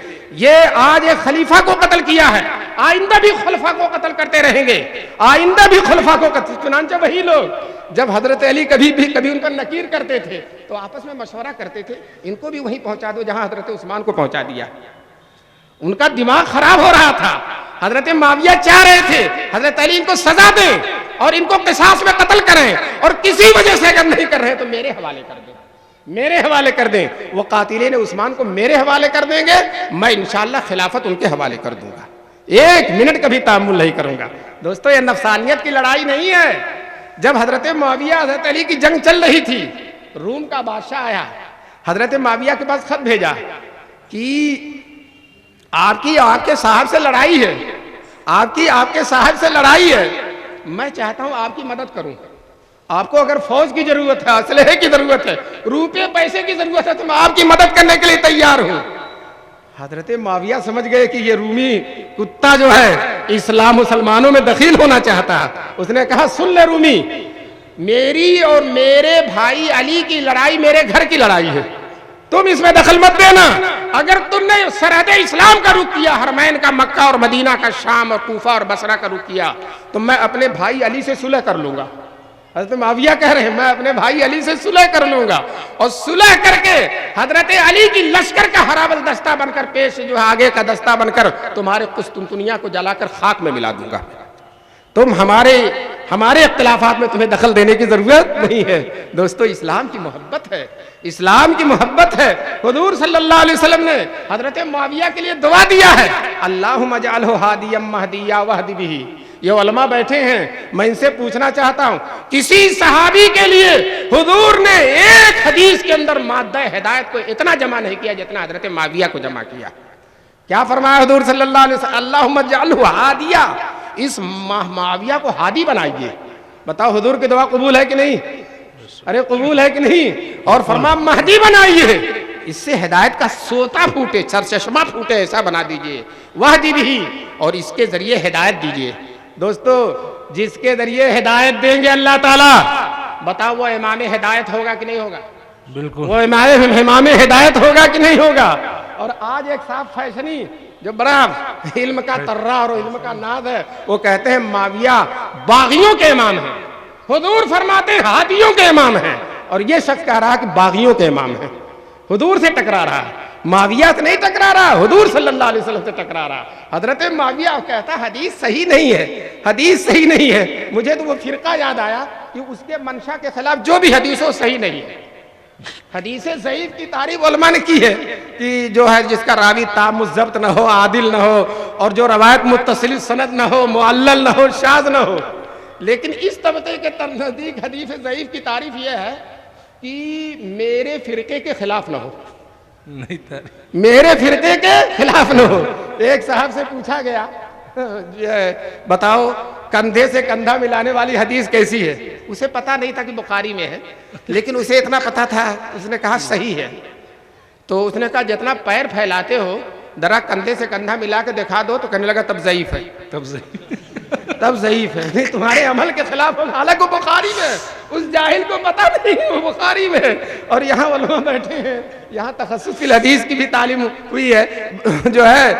یہ آج ایک خلیفہ کو قتل کیا ہے، آئندہ بھی خلفاء کو قتل کرتے رہیں گے، آئندہ بھی خلفاء کو قتل۔ چنانچہ وہی لوگ جب حضرت علی کبھی ان پر نکیر کرتے تھے تو آپس میں مشورہ کرتے تھے، ان کو بھی وہیں پہنچا دو جہاں حضرت عثمان کو پہنچا دیا۔ ان کا دماغ خراب ہو رہا تھا، حضرت معاویہ چاہ رہے تھے حضرت علی ان کو سزا دیں اور ان کو قصاص میں قتل کریں، اور کسی وجہ سے اگر نہیں کر رہے تو میرے حوالے کر دیں۔ میرے حوالے کر دیں، وہ قاتلین عثمان کو میرے حوالے کر دیں گے، میں انشاءاللہ خلافت ان کے حوالے کر دوں گا، 1 منٹ کبھی تامل نہیں کروں گا۔ دوستو یہ نفسانیت کی لڑائی نہیں ہے۔ جب حضرت معاویہ حضرت علی کی جنگ چل رہی تھی، روم کا بادشاہ آیا، حضرت معاویہ کے پاس خط بھیجا کہ آپ کے صاحب سے لڑائی ہے، آپ کے صاحب سے لڑائی ہے، میں چاہتا ہوں آپ کی مدد کروں، آپ کو اگر فوج کی ضرورت ہے، اسلحے کی ضرورت ہے، روپے پیسے کی ضرورت ہے، تو میں آپ کی مدد کرنے کے لیے تیار ہوں۔ حضرت معاویہ سمجھ گئے کہ یہ رومی کتا جو ہے اسلام مسلمانوں میں دخیل ہونا چاہتا ہے۔ اس نے کہا سن لے رومی، میری اور میرے بھائی علی کی لڑائی میرے گھر کی لڑائی ہے، تم اس میں دخل مت دینا۔ اگر تم نے سرحد اسلام کا رخ کیا، حرمین کا، مکہ اور مدینہ کا، شام اور کوفہ اور بصرہ کا رخ کیا، تو میں اپنے بھائی علی سے صلح کر لوں گا۔ حضرت معاویہ کہہ رہے ہیں میں اپنے بھائی علی سے صلح کر لوں گا، اور صلح کر کے حضرت علی کی لشکر کا ہراول دستہ بن کر، پیش جو ہے آگے کا دستہ بن کر، تمہارے قسطنطنیہ کو جلا کر خاک میں ملا دوں گا۔ تم ہمارے اختلافات میں تمہیں دخل دینے کی ضرورت نہیں ہے۔ دوستو اسلام کی محبت ہے، اسلام کی محبت ہے۔ حضور صلی اللہ علیہ وسلم نے حضرت معاویہ کے لیے دعا دیا ہے، اللہم اجعلہ ہادیا مہدیا واہد بہ۔ یہ علماء بیٹھے ہیں، میں ان سے پوچھنا چاہتا ہوں، کسی صحابی کے لیے حضور نے ایک حدیث کے اندر مادہ ہدایت کو اتنا جمع نہیں کیا جتنا حضرت معاویہ کو جمع کیا۔ کیا فرمایا حضور صلی اللہ علیہ وسلم؟ اللہم اجعلہ ہادیا، اس معاویہ کو ہادی بنائیے۔ بتاؤ حضور کی دعا قبول ہے کہ نہیں؟ ارے قبول ہے کہ نہیں؟ اور فرمایا مہدی بنائیے، اس سے ہدایت کا سوتا پھوٹے، سرچشمہ پھوٹے، ایسا بنا دیجئے، وہدی بھی، اور اس کے ذریعے ہدایت دیجئے۔ دوستو جس کے ذریعے ہدایت دیں گے اللہ تعالیٰ، بتاؤ وہ امام ہدایت ہوگا کہ نہیں ہوگا؟ بالکل، وہ امام ہدایت ہوگا کہ نہیں ہوگا؟ اور آج ایک صاحب فیشنی جو بڑا علم کا ترہ اور علم کا ناز ہے، وہ کہتے ہیں معاویہ باغیوں کے امام ہیں، حضور فرماتے ہیں ہادیوں کے امام ہیں، اور یہ شخص کہہ رہا کہ باغیوں کے امام ہیں۔ حضور سے ٹکرا رہا ہے، معاویہ سے نہیں ٹکرا رہا، حضور صلی اللہ علیہ وسلم سے ٹکرا رہا۔ حضرت معاویہ کہتا حدیث صحیح نہیں ہے، حدیث صحیح نہیں ہے۔ مجھے تو وہ فرقہ یاد آیا کہ اس کے منشا کے خلاف جو بھی حدیث ہو صحیح نہیں ہے۔ حدیث ضعیف کی تعریف علماء نے کی ہے کہ جو ہے جس کا راوی تام الضبط نہ ہو، عادل نہ ہو، اور جو روایت متصل سند نہ ہو، معلل نہ ہو، شاذ نہ ہو۔ لیکن اس طبقے کے نزدیک حدیث ضعیف کی تعریف یہ ہے کہ میرے فرقے کے خلاف نہ ہو، میرے فرقے کے خلاف نہ ہو۔ ایک صاحب سے پوچھا گیا بتاؤ کندھے سے کندھا ملانے والی حدیث کیسی ہے؟ اسے پتا نہیں تھا کہ بخاری میں ہے، لیکن اسے اتنا پتا تھا، اس نے کہا صحیح ہے۔ تو اس نے کہا جتنا پیر پھیلاتے ہو ذرا کندھے سے کندھا ملا کے دکھا دو، تو کہنے لگا تب ضعیف ہے، تب ضعیف ہے، نہیں تمہارے عمل کے خلاف ہوگا، حالانکہ وہ بخاری میں، اس جاہل کو پتا نہیں وہ بخاری میں۔ اور یہاں علماء بیٹھے ہیں، یہاں تخصص فی الحدیث کی بھی تعلیم ہوئی ہے، جو ہے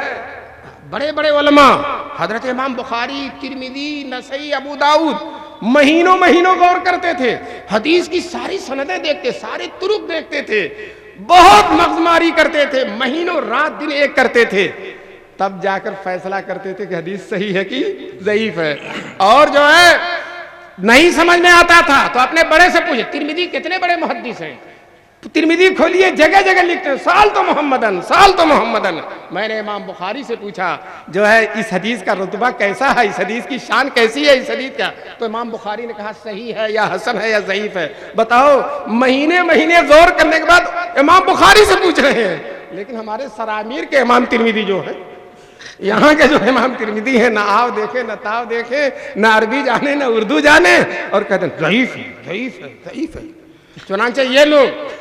بڑے بڑے علماء حضرت امام بخاری، ترمذی، نسائی، ابو داؤد مہینوں غور کرتے تھے، حدیث کی ساری سندیں دیکھتے، سارے طرق دیکھتے تھے، بہت مغزماری کرتے تھے، مہینوں رات دن ایک کرتے تھے، تب جا کر فیصلہ کرتے تھے کہ حدیث صحیح ہے کہ ضعیف ہے۔ اور جو ہے نہیں سمجھ میں آتا تھا تو اپنے بڑے سے پوچھے، ترمذی کتنے بڑے محدث ہیں، ترمذی کھولیے جگہ جگہ لکھتے ہیں سال تو محمدن۔ میں نے امام بخاری سے پوچھا جو ہے اس حدیث کا رتبہ کیسا ہے، اس حدیث کی شان کیسی ہے، اس حدیث کا؟ تو امام بخاری نے کہا صحیح ہے یا حسن ہے یا ضعیف ہے۔ بتاؤ مہینے غور کرنے کے بعد امام بخاری سے پوچھ رہے ہیں، لیکن ہمارے سرامیر کے امام ترمذی جو ہے، یہاں کے جو امام ترمذی ہیں، نہ آو دیکھے نہ تاو دیکھے، نہ عربی جانے نہ اردو جانے، اور کہتے ہیں ضعیف ہے۔ چنانچہ یہ لوگ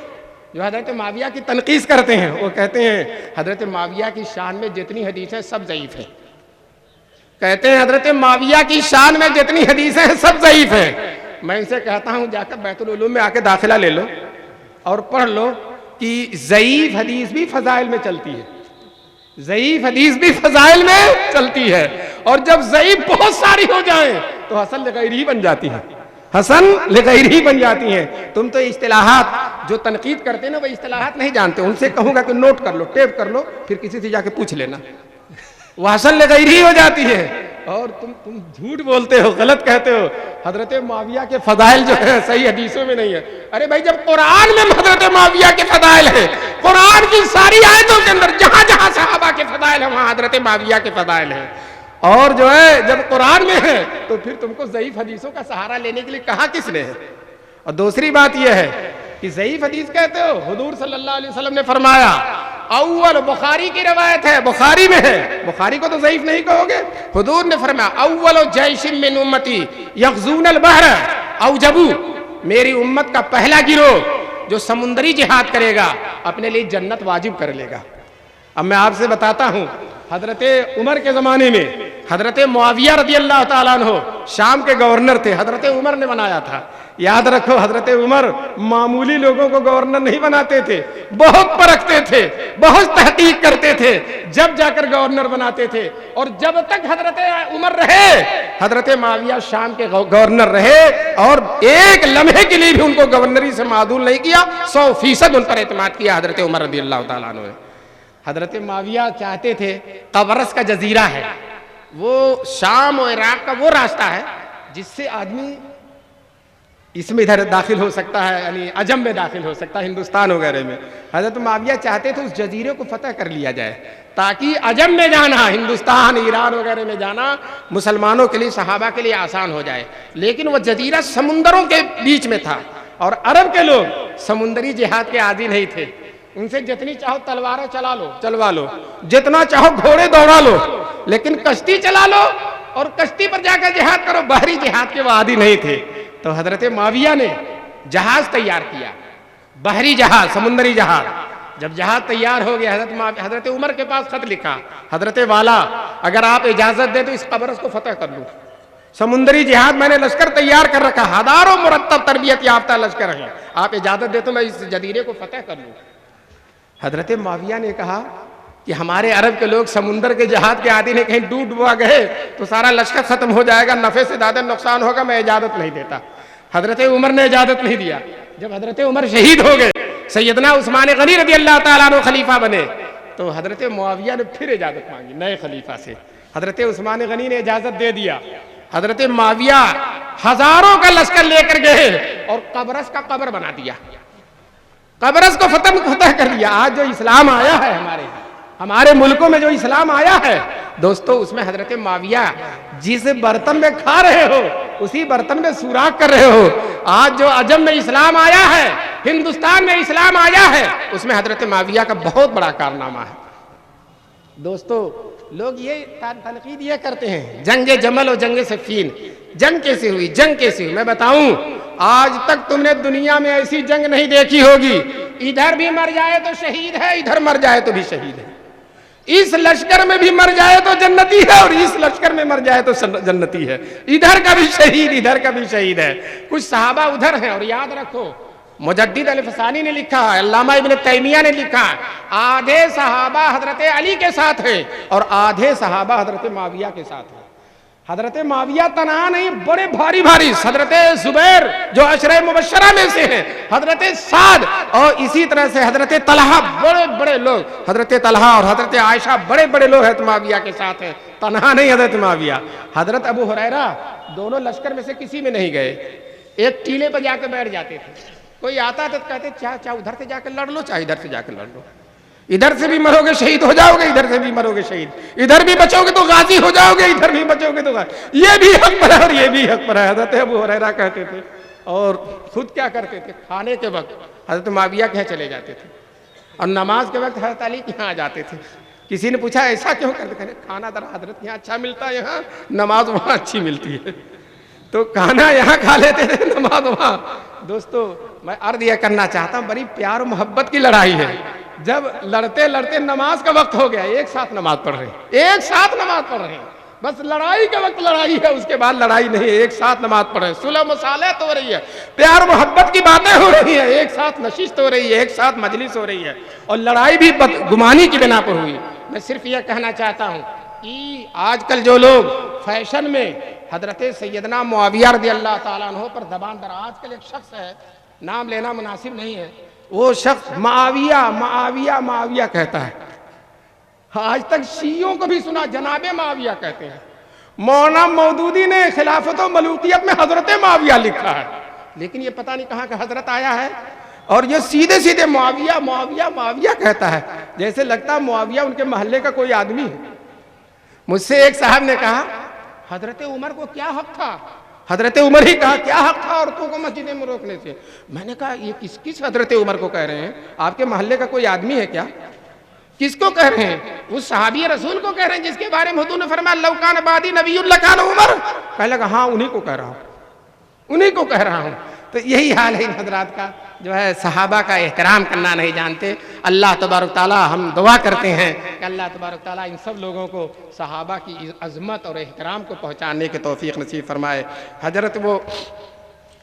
جو حضرت معاویہ کی تنقیص کرتے ہیں، وہ کہتے ہیں حضرت معاویہ کی شان میں جتنی حدیث ہیں سب ضعیف ہیں، کہتے ہیں حضرت معاویہ کی شان میں جتنی حدیثیں ہیں سب ضعیف ہیں۔ میں ان سے کہتا ہوں جا کر بیت العلوم میں آ کے داخلہ لے لو اور پڑھ لو کہ ضعیف حدیث بھی فضائل میں چلتی ہے، ضعیف حدیث بھی فضائل میں چلتی ہے، اور جب ضعیف بہت ساری ہو جائیں تو حسن لغیرہ بن جاتی ہیں، حسن لغیرہ بن جاتی ہیں۔ تم تو اصطلاحات جو تنقید کرتے ہیں نا، وہ اصطلاحات نہیں جانتے، ان سے کہوں گا کہ نوٹ کر لو، ٹیپ کر لو، پھر کسی سے جا کے پوچھ لینا، وہ حسن لغیرہ ہو جاتی ہے۔ اور تم جھوٹ بولتے ہو، غلط کہتے ہو، حضرت معاویہ کے فضائل جو ہیں صحیح حدیثوں میں نہیں ہے۔ ارے بھائی جب قرآن میں حضرت معاویہ کے فضائل ہیں، قرآن کی ساری آیتوں کے اندر جہاں جہاں صحابہ کے فضائل ہیں وہاں حضرت معاویہ کے فضائل ہیں، اور جو ہے جب قرآن میں ہے تو پھر تم کو ضعیف حدیثوں کا سہارا لینے کے لیے کہا کس نے ہے؟ اور دوسری بات یہ ہے کہ ضعیف حدیث کہتے ہو، حضور صلی اللہ علیہ وسلم نے فرمایا، اول بخاری کی روایت ہے، بخاری میں ہے، بخاری کو تو ضعیف نہیں کہو گے، حضور نے فرمایا اول جیش من امتی یغزون البحر اوجبو، میری امت کا پہلا گروہ جو سمندری جہاد کرے گا اپنے لیے جنت واجب کر لے گا۔ اب میں آپ سے بتاتا ہوں، حضرت عمر کے زمانے میں حضرت معاویہ رضی اللہ تعالیٰ عنہ شام کے گورنر تھے، حضرت عمر نے بنایا تھا۔ یاد رکھو حضرت عمر معمولی لوگوں کو گورنر نہیں بناتے تھے، بہت پرکھتے تھے، بہت تحقیق کرتے تھے، جب جا کر گورنر بناتے تھے۔ اور جب تک حضرت عمر رہے حضرت معاویہ شام کے گورنر رہے، اور ایک لمحے کے لیے بھی ان کو گورنری سے معدول نہیں کیا، 100% ان پر اعتماد کیا حضرت عمر رضی اللہ تعالیٰ عنہ نے۔ حضرت معاویہ چاہتے تھے، قبرص کا جزیرہ ہے، وہ شام و عراق کا وہ راستہ ہے جس سے آدمی اس میں ادھر داخل ہو سکتا ہے، یعنی عجم میں داخل ہو سکتا ہے، ہندوستان وغیرہ میں۔ حضرت معاویہ چاہتے تھے اس جزیرے کو فتح کر لیا جائے تاکہ عجم میں جانا، ہندوستان ایران وغیرہ میں جانا مسلمانوں کے لیے، صحابہ کے لیے آسان ہو جائے۔ لیکن وہ جزیرہ سمندروں کے بیچ میں تھا، اور عرب کے لوگ سمندری جہاد کے عادی نہیں تھے، ان سے جتنی چاہو تلواریں چلوا لو، جتنا چاہو گھوڑے دوڑا لو، لیکن کشتی چلا لو اور کشتی پر جا کر جہاد کرو، بحری جہاد کے وہ عادی نہیں تھے۔ تو حضرت معاویہ نے جہاز تیار کیا، بحری جہاز، سمندری جہاز۔ جب جہاز تیار ہو گیا حضرت عمر کے پاس خط لکھا، حضرت والا اگر آپ اجازت دیں تو اس قبرص کو فتح کر لوں، سمندری جہاد میں نے لشکر تیار کر رکھا، ہزاروں مرتب تربیت یافتہ لشکر ہیں، آپ اجازت دیں تو میں اس جزیرے کو فتح کر لوں۔ حضرت معاویہ نے کہا کہ ہمارے عرب کے لوگ سمندر کے جہاد کے عادی نے، کہیں ڈوب ڈبا گئے تو سارا لشکر ختم ہو جائے گا، نفع سے زیادہ نقصان ہوگا، میں اجازت نہیں دیتا۔ حضرت عمر نے اجازت نہیں دیا۔ جب حضرت عمر شہید ہو گئے، سیدنا عثمان غنی رضی اللہ تعالیٰ عنہ خلیفہ بنے، تو حضرت معاویہ نے پھر اجازت مانگی نئے خلیفہ سے، حضرت عثمان غنی نے اجازت دے دیا۔ حضرت معاویہ ہزاروں کا لشکر لے کر گئے اور قبرص کا قبر بنا دیا، قبرص کو فتح کر دیا۔ آج جو اسلام آیا ہے ہمارے ملکوں میں جو اسلام آیا ہے دوستو، اس میں حضرت معاویہ جس برتن میں کھا رہے ہو اسی برتن میں سوراخ کر رہے ہو۔ آج جو عجم میں اسلام آیا ہے، ہندوستان میں اسلام آیا ہے، اس میں حضرت معاویہ کا بہت بڑا کارنامہ ہے۔ دوستو لوگ یہ تنقید یہ کرتے ہیں، جنگ جمل اور جنگ صفین، جنگ کیسے ہوئی؟ میں بتاؤں، آج تک تم نے دنیا میں ایسی جنگ نہیں دیکھی ہوگی، ادھر بھی مر جائے تو شہید ہے، ادھر مر جائے تو بھی شہید ہے، اس لشکر میں بھی مر جائے تو جنتی ہے اور اس لشکر میں مر جائے تو جنتی ہے، ادھر کا بھی شہید ادھر کا بھی شہید ہے۔ کچھ صحابہ ادھر ہیں، اور یاد رکھو مجدد الفسانی نے لکھا ہے، علامہ ابن تیمیہ نے لکھا ہے، آدھے صحابہ حضرت علی کے ساتھ ہیں اور آدھے صحابہ حضرت معاویہ کے ساتھ ہیں۔ حضرت معاویہ تنہا نہیں، بڑے بھاری حضرت زبیر جو عشرہ مبشرہ میں سے ہیں، حضرت سعد، اور اسی طرح سے حضرت طلحہ، بڑے لوگ، حضرت طلحہ اور حضرت عائشہ بڑے لوگ حضرت معاویہ کے ساتھ ہیں، تنہا نہیں حضرت معاویہ۔ حضرت ابو ہریرہ دونوں لشکر میں سے کسی میں نہیں گئے، ایک ٹیلے پر جا کے بیٹھ جاتے تھے، کوئی آتا تو کہتے چاہے ادھر سے جا کے لڑ لو، چاہے ادھر سے جا کے لڑ لو، ادھر سے بھی مرو گے شہید ہو جاؤ گے، ادھر سے بھی مرو گے شہید، ادھر بھی بچو گے تو غازی ہو جاؤ گے، ادھر بھی بچو گے تو غازی، یہ بھی حق پر ہے اور یہ بھی حق پر ہے، حضرت ابو ہریرہ کہتے تھے۔ اور خود کیا کرتے تھے، کھانے کے وقت حضرت معاویہ کے یہاں چلے جاتے تھے، اور نماز کے وقت حضرت علی کے یہاں آ جاتے تھے۔ کسی نے پوچھا ایسا کیوں کرتے، کہتے کھانا ذرا حضرت یہاں اچھا ملتا ہے، یہاں نماز وہاں اچھی ملتی ہے، تو کھانا یہاں کھا لیتے تھے، نماز وہاں۔ دوستو میں عرض یہ کرنا چاہتا ہوں، بڑی پیار و محبت کی لڑائی ہے۔ جب لڑتے نماز کا وقت ہو گیا، ایک ساتھ نماز پڑھ رہے ہیں، بس لڑائی کے وقت لڑائی ہے، اس کے بعد لڑائی نہیں ہے، ایک ساتھ نماز پڑھ رہے ہیں، صلح مصالحت ہو رہی ہے، پیار و محبت کی باتیں ہو رہی ہیں، ایک ساتھ نشست ہو رہی ہے، ایک ساتھ مجلس ہو رہی ہے، اور لڑائی بھی بدگمانی کی بنا پر ہوئی۔ میں صرف یہ کہنا چاہتا ہوں کہ آج کل جو لوگ فیشن میں حضرت سیدنا معاویہ رضی اللہ تعالیٰ عنہ پر زبان در، آج کل ایک شخص ہے، نام لینا مناسب نہیں ہے، وہ شخص معاویہ کہتا ہے، آج تک شیعوں کو بھی سنا جناب معاویہ کہتے ہیں، مولانا مودودی نے خلافت و ملوکیت میں حضرت معاویہ لکھا ہے، لیکن یہ پتہ نہیں کہاں کا حضرت آیا ہے، اور یہ سیدھے سیدھے معاویہ معاویہ معاویہ کہتا ہے، جیسے لگتا ہے معاویہ ان کے محلے کا کوئی آدمی ہے۔ مجھ سے ایک صاحب نے کہا حضرت عمر کو کیا حق تھا؟ حضرت عمر ہی کہا کیا حق تھا عورتوں کو مسجد میں روکنے سے؟ میں نے کہا یہ کس حضرت عمر کو کہہ رہے ہیں؟ آپ کے محلے کا کوئی آدمی ہے کیا؟ کس کو کہہ رہے ہیں؟ اس صحابی رسول کو کہہ رہے ہیں جس کے بارے میں حضور نے فرمایا لو کان بعدی نبی لکان عمر۔ کہنے لگا ہاں انہی کو کہہ رہا ہوں، انہی کو کہہ رہا ہوں۔ تو یہی حال ہے ان حضرات کا، جو ہے صحابہ کا احترام کرنا نہیں جانتے۔ اللہ تبارک تعالیٰ ہم دعا کرتے ہیں کہ اللہ تبارک تعالیٰ ان سب لوگوں کو صحابہ کی عظمت اور احترام کو پہنچانے کی توفیق نصیب فرمائے۔ حضرت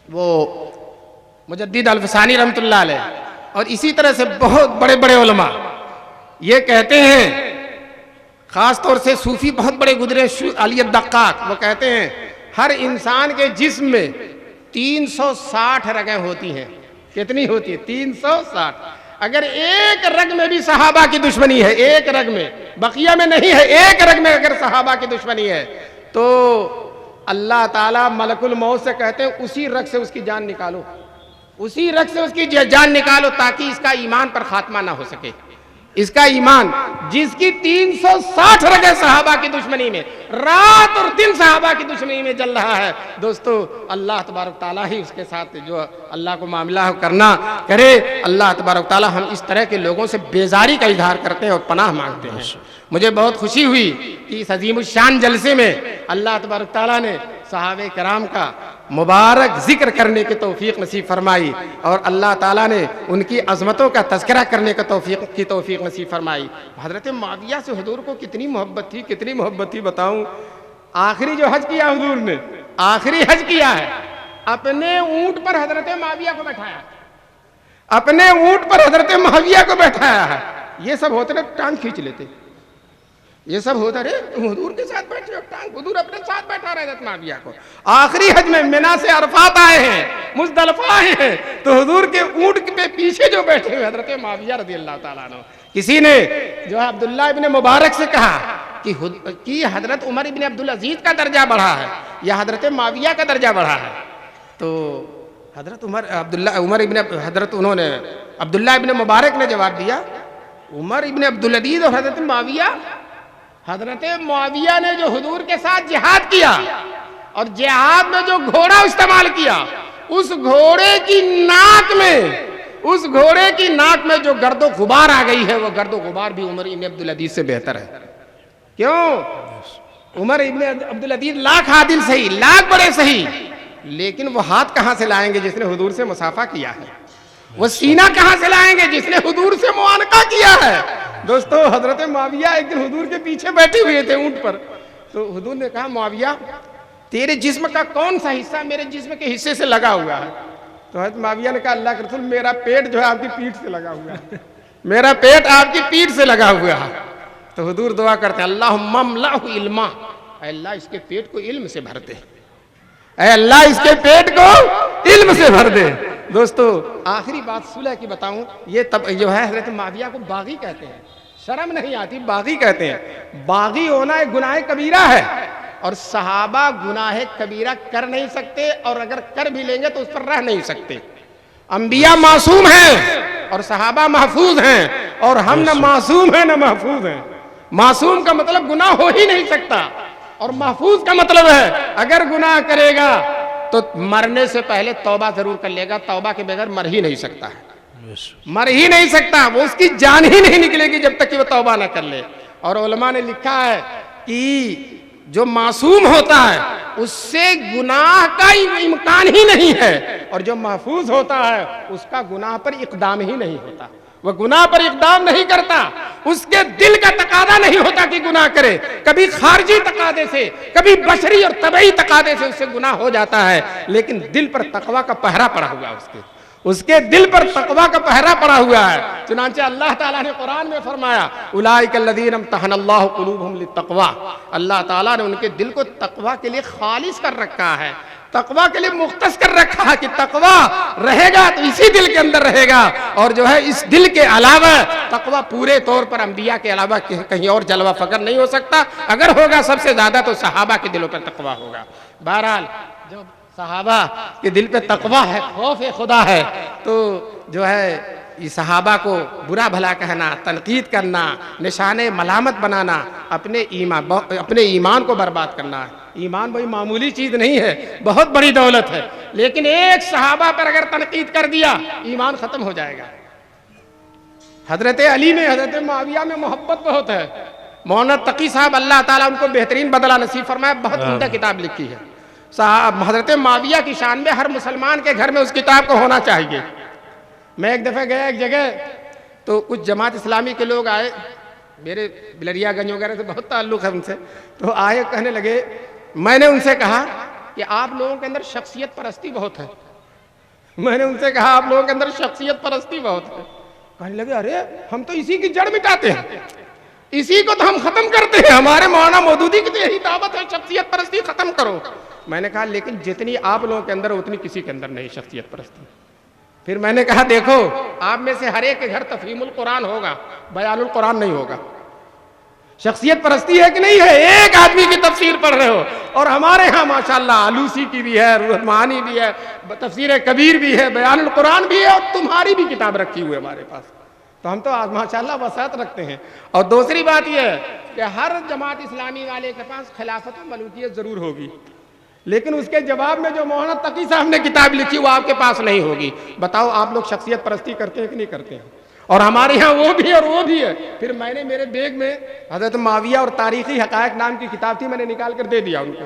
وہ مجدد الفسانی رحمۃ اللہ علیہ اور اسی طرح سے بہت بڑے بڑے علماء یہ کہتے ہیں، خاص طور سے صوفی بہت بڑے گزرے علی الدقاق، وہ کہتے ہیں ہر انسان کے جسم میں 360 رگیں ہوتی ہیں۔ کتنی ہوتی ہے؟ 360۔ اگر ایک رگ میں بھی صحابہ کی دشمنی ہے، ایک رگ میں، بقیہ میں نہیں ہے، ایک رگ میں اگر صحابہ کی دشمنی ہے تو اللہ تعالیٰ ملک الموت سے کہتے ہیں اسی رگ سے اس کی جان نکالو، اسی رگ سے اس کی جان نکالو تاکہ اس کا ایمان پر خاتمہ نہ ہو سکے۔ اس کا ایمان جس کی 360 رگیں صحابہ کی دشمنی میں، رات اور دن صحابہ کی دشمنی میں جل رہا ہے، دوستو اللہ تبارک تعالیٰ ہی اس کے ساتھ جو اللہ کو معاملہ کرنا کرے۔ اللہ تبارک تعالیٰ ہم اس طرح کے لوگوں سے بیزاری کا اظہار کرتے ہیں اور پناہ مانگتے ہیں۔ مجھے بہت خوشی ہوئی کہ اس عظیم الشان جلسے میں اللہ تبارک تعالیٰ نے صحابہ کرام کا مبارک ذکر کرنے کی توفیق نصیب فرمائی، اور اللہ تعالیٰ نے ان کی عظمتوں کا تذکرہ کرنے کی توفیق نصیب فرمائی۔ حضرت معاویہ سے حضور کو کتنی محبت تھی، کتنی محبت تھی بتاؤں۔ آخری جو حج کیا حضور نے، آخری حج کیا ہے، اپنے اونٹ پر حضرت معاویہ کو بٹھایا، اپنے اونٹ پر حضرت معاویہ کو بیٹھایا ہے۔ یہ سب ہوتے رہے ٹانگ کھینچ لیتے، یہ سب ہوتا رہے حضور کے ساتھ بیٹھے، ٹانگ حضور اپنے ساتھ بیٹھا رہے حضرت معاویہ کو۔ آخری حج میں منی سے عرفات آئے ہیں، مزدلفہ آئے ہیں، تو حضور کے اونٹ پہ پیچھے جو بیٹھے ہوئے حضرت معاویہ رضی اللہ تعالیٰ عنہ۔ کسی نے جو ہے عبداللہ ابن مبارک سے کہا کہ حضرت عمر ابن عبدالعزیز کا درجہ بڑھا ہے یا حضرت معاویہ کا درجہ بڑھا ہے، تو حضرت عبداللہ ابن مبارک نے جواب دیا عمر ابن عبدالعزیز اور حضرت معاویہ، حضرت معاویہ نے جو حضور کے ساتھ جہاد کیا اور جہاد میں جو گھوڑا استعمال کیا، اس گھوڑے کی ناک میں جو گرد و غبار آ گئی ہے، وہ گرد و غبار بھی عمر ابن عبدالعزیز سے بہتر ہے۔ کیوں؟ عمر ابن عبدالعزیز لاکھ عادل صحیح، لاکھ بڑے صحیح، لیکن وہ ہاتھ کہاں سے لائیں گے جس نے حضور سے مصافحہ کیا ہے؟ وہ سینہ کہاں سے لائیں گے جس نے حضور سے معانقہ کیا ہے؟ دوستو حضرت معاویہ ایک دن حضور کے پیچھے بیٹھے ہوئے تھے اونٹ پر، تو حضور نے کہا معاویہ تیرے جسم کا کون سا حصہ میرے جسم کے حصے سے لگا ہوا ہے؟ تو حضرت معاویہ نے کہا اللہ کے رسول میرا پیٹ جو ہے آپ کی پیٹھ سے لگا ہوا ہے، میرا پیٹ آپ کی پیٹھ سے لگا ہوا ہے۔ تو حضور دعا کرتے ہیں اللہم املأہ علما، اے اللہ اس کے پیٹ کو علم سے بھر دے، اے اللہ اس کے پیٹ کو علم سے بھر دے۔ دوستو آخری بات صلح کی بتاؤں، یہ تب جو ہے حضرت معاویہ کو باغی کہتے ہیں، شرم نہیں آتی، باغی کہتے ہیں۔ باغی ہونا ایک گناہ کبیرہ ہے، اور صحابہ گناہ کبیرہ کر نہیں سکتے، اور اگر کر بھی لیں گے تو اس پر رہ نہیں سکتے۔ انبیاء معصوم ہیں اور صحابہ محفوظ ہیں، اور ہم نہ معصوم ہیں نہ محفوظ ہیں۔ معصوم کا مطلب گناہ ہو ہی نہیں سکتا، اور محفوظ کا مطلب ہے اگر گناہ کرے گا تو مرنے سے پہلے توبہ ضرور کر لے گا، توبہ کے بغیر مر ہی نہیں سکتا ہے، مر ہی نہیں سکتا، وہ اس کی جان ہی نہیں نکلے گی جب تک کہ وہ توبہ نہ کر لے۔ اور علماء نے لکھا ہے کہ جو معصوم ہوتا ہے اس سے گناہ کا امکان ہی نہیں ہے، اور جو محفوظ ہوتا ہے اس کا گناہ پر اقدام ہی نہیں ہوتا، وہ گناہ پر اقدام نہیں کرتا، اس کے دل کا تقاضا نہیں ہوتا کہ گناہ کرے، کبھی خارجی تقاضے سے، کبھی بشری اور طبعی تقاضے سے اس سے گناہ ہو جاتا ہے، لیکن دل پر تقوی کا پہرا پڑا ہوا ہے، اس کے دل پر تقوی کا پہرا پڑا ہوا ہے۔ چنانچہ اللہ تعالیٰ نے قرآن میں فرمایا اولئک الذین امتحن اللہ قلوبہم للتقوی، اللہ تعالیٰ نے ان کے دل کو تقوی کے لیے خالص کر رکھا ہے۔ تقویٰ کے لیے مختص کر رکھا ہے کہ تقویٰ رہے گا تو اسی دل کے اندر رہے گا، اور جو ہے اس دل کے علاوہ تقویٰ پورے طور پر انبیاء کے علاوہ کہیں اور جلوہ فگر نہیں ہو سکتا، اگر ہوگا سب سے زیادہ تو صحابہ کے دلوں پر تقویٰ ہوگا۔ بہرحال جب صحابہ کے دل پہ تقویٰ ہے، خوف خدا ہے، تو جو ہے یہ صحابہ کو برا بھلا کہنا، تنقید کرنا، نشان ملامت بنانا، اپنے ایمان کو برباد کرنا ہے۔ ایمان وہی معمولی چیز نہیں ہے، بہت بڑی دولت ہے، لیکن ایک صحابہ پر اگر تنقید کر دیا ایمان ختم ہو جائے گا۔ حضرت علی میں، حضرت معاویہ میں محبت بہت ہے۔ مولانا تقی صاحب اللہ تعالیٰ ان کو بہترین بدلہ نصیب فرمائے، بہت عمدہ کتاب لکھی ہے۔ حضرت معاویہ کی شان میں ہر مسلمان کے گھر میں اس کتاب کو ہونا چاہیے۔ میں ایک دفعہ گیا ایک جگہ، تو کچھ جماعت اسلامی کے لوگ آئے، میرے بلریا گنج وغیرہ سے بہت تعلق ہے ان سے، تو آئے کہنے لگے، میں نے ان سے کہا کہ آپ لوگوں کے اندر شخصیت پرستی بہت ہے۔ میں نے ان سے کہا آپ لوگوں کے اندر شخصیت پرستی بہت ہے۔ کہنے لگے ارے ہم تو اسی کی جڑ مٹاتے ہیں، اسی کو تو ہم ختم کرتے ہیں، ہمارے مولانا مودودی کی تو یہی دعوت ہے شخصیت پرستی ختم کرو۔ میں نے کہا لیکن جتنی آپ لوگوں کے اندر اتنی کسی کے اندر نہیں شخصیت پرستی۔ پھر میں نے کہا دیکھو آپ میں سے ہر ایک کے گھر تفہیم القرآن ہوگا، بیان القرآن نہیں ہوگا۔ شخصیت پرستی ہے کہ نہیں ہے؟ ایک آدمی کی تفسیر پڑھ رہے ہو، اور ہمارے ہاں ماشاءاللہ آلوسی کی بھی ہے، رحمانی بھی ہے، تفسیر کبیر بھی ہے، بیان القرآن بھی ہے، اور تمہاری بھی کتاب رکھی ہوئی ہے ہمارے پاس۔ تو ہم تو ماشاءاللہ وسعت رکھتے ہیں۔ اور دوسری بات یہ ہے کہ ہر جماعت اسلامی والے کے پاس خلافت و ملوکیت ضرور ہوگی، لیکن اس کے جواب میں جو مولانا تقی صاحب نے کتاب لکھی وہ آپ کے پاس نہیں ہوگی۔ بتاؤ آپ لوگ شخصیت پرستی کرتے ہیں کہ نہیں کرتے ہیں؟ اور ہمارے ہاں وہ بھی اور وہ بھی ہے۔ پھر میں نے میرے بیگ میں حضرت معاویہ اور تاریخی حقائق نام کی کتاب تھی، میں نے نکال کر دے دیا ان کو،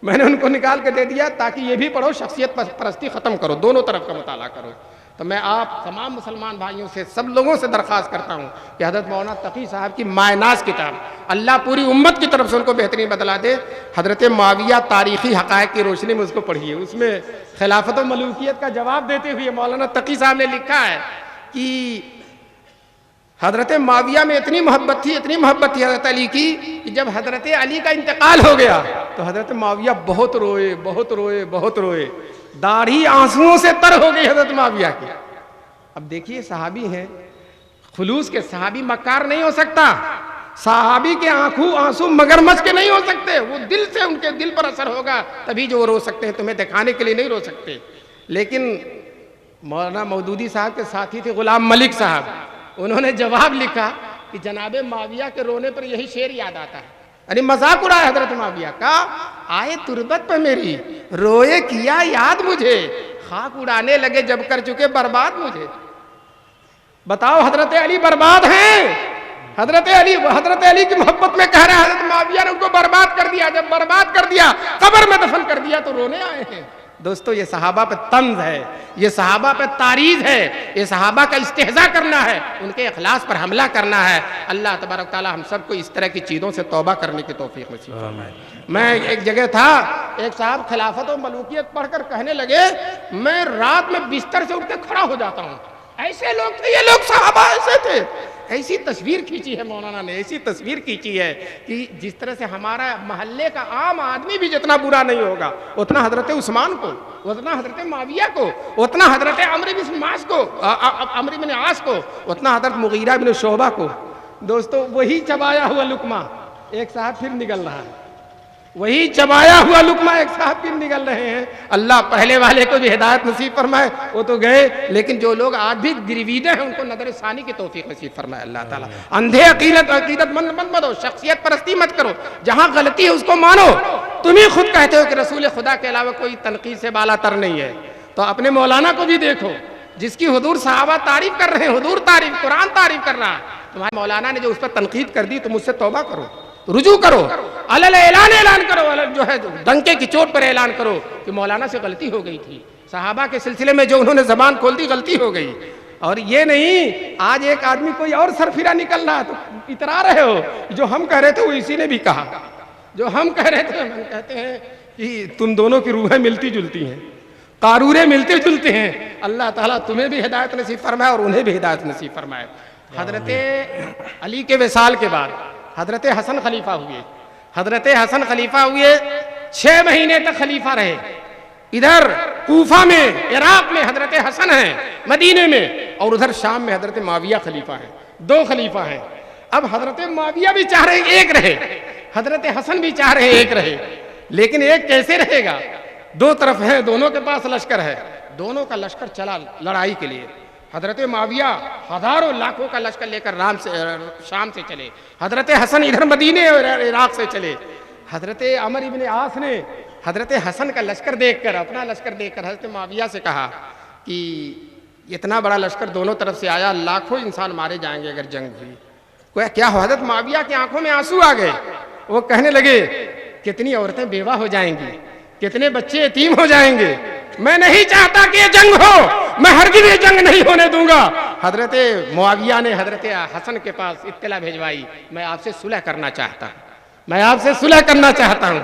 میں نے ان کو نکال کر دے دیا تاکہ یہ بھی پڑھو، شخصیت پرستی ختم کرو، دونوں طرف کا مطالعہ کرو۔ تو میں آپ تمام مسلمان بھائیوں سے، سب لوگوں سے درخواست کرتا ہوں کہ حضرت مولانا تقی صاحب کی مائے ناز کتاب، اللہ پوری امت کی طرف سے ان کو بہترین بدلا دے، حضرت معاویہ تاریخی حقائق کی روشنی میں اس کو پڑھیے۔ اس میں خلافت و ملوکیت کا جواب دیتے ہوئے مولانا تقی صاحب نے لکھا ہے کہ حضرت معاویہ میں اتنی محبت تھی حضرت علی کی کہ جب حضرت علی کا انتقال ہو گیا تو حضرت معاویہ بہت روئے، داڑھی آنسوؤں سے تر ہو گئی حضرت معاویہ کی۔ اب دیکھیے صحابی ہیں، خلوص کے صحابی مکار نہیں ہو سکتا، صحابی کے آنسو مگرمچھ کے نہیں ہو سکتے، وہ دل سے، ان کے دل پر اثر ہوگا تبھی جو وہ رو سکتے ہیں، تمہیں دکھانے کے لیے نہیں رو سکتے۔ لیکن مولانا مودودی صاحب کے ساتھی تھے غلام ملک صاحب، انہوں نے جواب لکھا کہ جناب معاویہ کے رونے پر یہی شعر یاد آتا ہے، یعنی مذاق اڑایا حضرت معاویہ کا، آئے تربت پہ میری روئے کیا یاد مجھے، خاک اڑانے لگے جب کر چکے برباد مجھے۔ بتاؤ حضرت علی برباد ہیں، حضرت علی کی محبت میں کہہ رہے ہیں حضرت معاویہ نے ان کو برباد کر دیا، جب برباد کر دیا قبر میں دفن کر دیا تو رونے آئے ہیں۔ دوستو یہ صحابہ پہ طنز ہے، یہ صحابہ پہ تعریض ہے، یہ صحابہ کا استہزاء کرنا ہے، ان کے اخلاص پر حملہ کرنا ہے۔ اللہ تبارک تعالی ہم سب کو اس طرح کی چیزوں سے توبہ کرنے کی توفیق نصیب فرمائے۔ میں ایک جگہ تھا، ایک صاحب خلافت و ملوکیت پڑھ کر کہنے لگے میں رات میں بستر سے اٹھ کے کھڑا ہو جاتا ہوں، ایسے لوگ تھے یہ لوگ، صحابہ ایسے تھے۔ ایسی تصویر کھینچی ہے مولانا نے، ایسی تصویر کھینچی ہے کہ جس طرح سے ہمارا محلے کا عام آدمی بھی جتنا برا نہیں ہوگا اتنا حضرت عثمان کو، اتنا حضرت معاویہ کو، اتنا حضرت عمرو بن عاص کو، اتنا حضرت مغیرہ بن شعبہ کو۔ دوستو وہی چبایا ہوا لقمہ ایک صاحب پھر نگل رہا ہے، وہی چبایا ہوا لقمہ ایک صاحب پھر نگل رہے ہیں۔ اللہ پہلے والے کو بھی ہدایت نصیب فرمائے، وہ تو گئے، لیکن جو لوگ آج بھی گرویدے ہیں ان کو نظر ثانی کی توفیق نصیب فرمائے اللہ تعالیٰ۔ اندھے عقیدت مند مت ہو، شخصیت پرستی مت کرو، جہاں غلطی ہے اس کو مانو۔ تم ہی خود کہتے ہو کہ رسول خدا کے علاوہ کوئی تنقید سے بالا تر نہیں ہے، تو اپنے مولانا کو بھی دیکھو جس کی حضور صحابہ تعریف کر رہے ہیں، حضور تعریف، قرآن تعریف کر رہا ہے، تمہارے مولانا نے جو اس پر تنقید کر دی تم اس سے توبہ کرو، رجوع کرو، اعلان کرو، جو ہے ڈنکے کی چوٹ پر اعلان کرو کہ مولانا سے غلطی ہو گئی تھی، صحابہ کے سلسلے میں جو انہوں نے زبان کھول دی غلطی ہو گئی۔ اور یہ نہیں آج ایک آدمی کوئی اور سرفرا نکل رہا تو اترا رہے ہو، جو ہم کہہ رہے تھے وہ اسی نے بھی کہا، جو ہم کہہ رہے تھے ہم کہتے ہیں کہ تم دونوں کی روحیں ملتی جلتی ہیں، قارورے ملتے جلتے ہیں۔ اللہ تعالیٰ تمہیں بھی ہدایت نصیب فرمائے اور انہیں بھی ہدایت نصیب فرمائے۔ حضرت علی کے وصال کے بعد حضرت حسن خلیفہ ہوئے، 6 مہینے تک خلیفہ رہے۔ ادھر کوفہ میں عراق میں حضرت حسن ہیں مدینے میں، اور ادھر شام میں حضرت معاویہ خلیفہ ہیں، دو خلیفہ ہیں۔ اب حضرت معاویہ بھی چاہ رہے ہیں ایک رہے، حضرت حسن بھی چاہ رہے ہیں ایک رہے، لیکن ایک کیسے رہے گا؟ دو طرف ہیں، دونوں کے پاس لشکر ہے، دونوں کا لشکر چلا لڑائی کے لیے۔ حضرت معاویہ ہزاروں لاکھوں کا لشکر لے کر شام سے چلے، حضرت حسن ادھر مدینے اور عراق سے چلے۔ حضرت عمر ابن عاص نے حضرت حسن کا لشکر دیکھ کر، اپنا لشکر دیکھ کر حضرت معاویہ سے کہا کہ اتنا بڑا لشکر دونوں طرف سے آیا، لاکھوں انسان مارے جائیں گے اگر جنگ ہوئی۔ کیا حضرت معاویہ کی آنکھوں میں آنسو آ گئے، وہ کہنے لگے کتنی عورتیں بیوہ ہو جائیں گی، کتنے بچے یتیم ہو جائیں گے، میں نہیں چاہتا کہ یہ جنگ ہو، میں ہرگز یہ جنگ نہیں ہونے دوں گا۔ حضرت معاویہ نے حضرت حسن کے پاس اطلاع بھیجوائی، میں آپ سے صلح کرنا چاہتا ہوں، میں آپ سے صلح کرنا چاہتا ہوں۔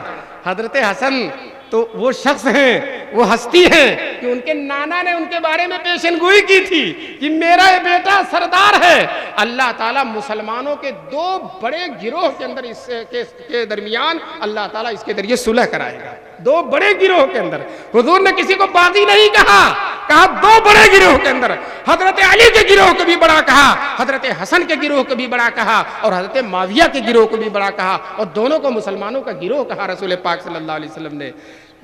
حضرت حسن تو وہ شخص ہیں، وہ ہستی ہیں کہ ان کے نانا نے ان کے بارے میں پیشن گوئی کی تھی کہ میرا یہ بیٹا سردار ہے۔ اللہ تعالیٰ مسلمانوں کے دو بڑے گروہ کے اندر اس کے درمیان اللہ تعالیٰ اس کے ذریعے صلح کرائے گا، دو بڑے گروہ کے اندر۔ حضور نے کسی کو باغی نہیں کہا دو بڑے گروہ کے اندر، حضرت علی کے گروہ کو بھی بڑا کہا، حضرت حسن کے گروہ کو بھی بڑا کہا، اور حضرت معاویہ کے گروہ کو بھی بڑا کہا، اور دونوں کو مسلمانوں کا گروہ کہا۔ رسول پاک صلی اللہ علیہ وسلم نے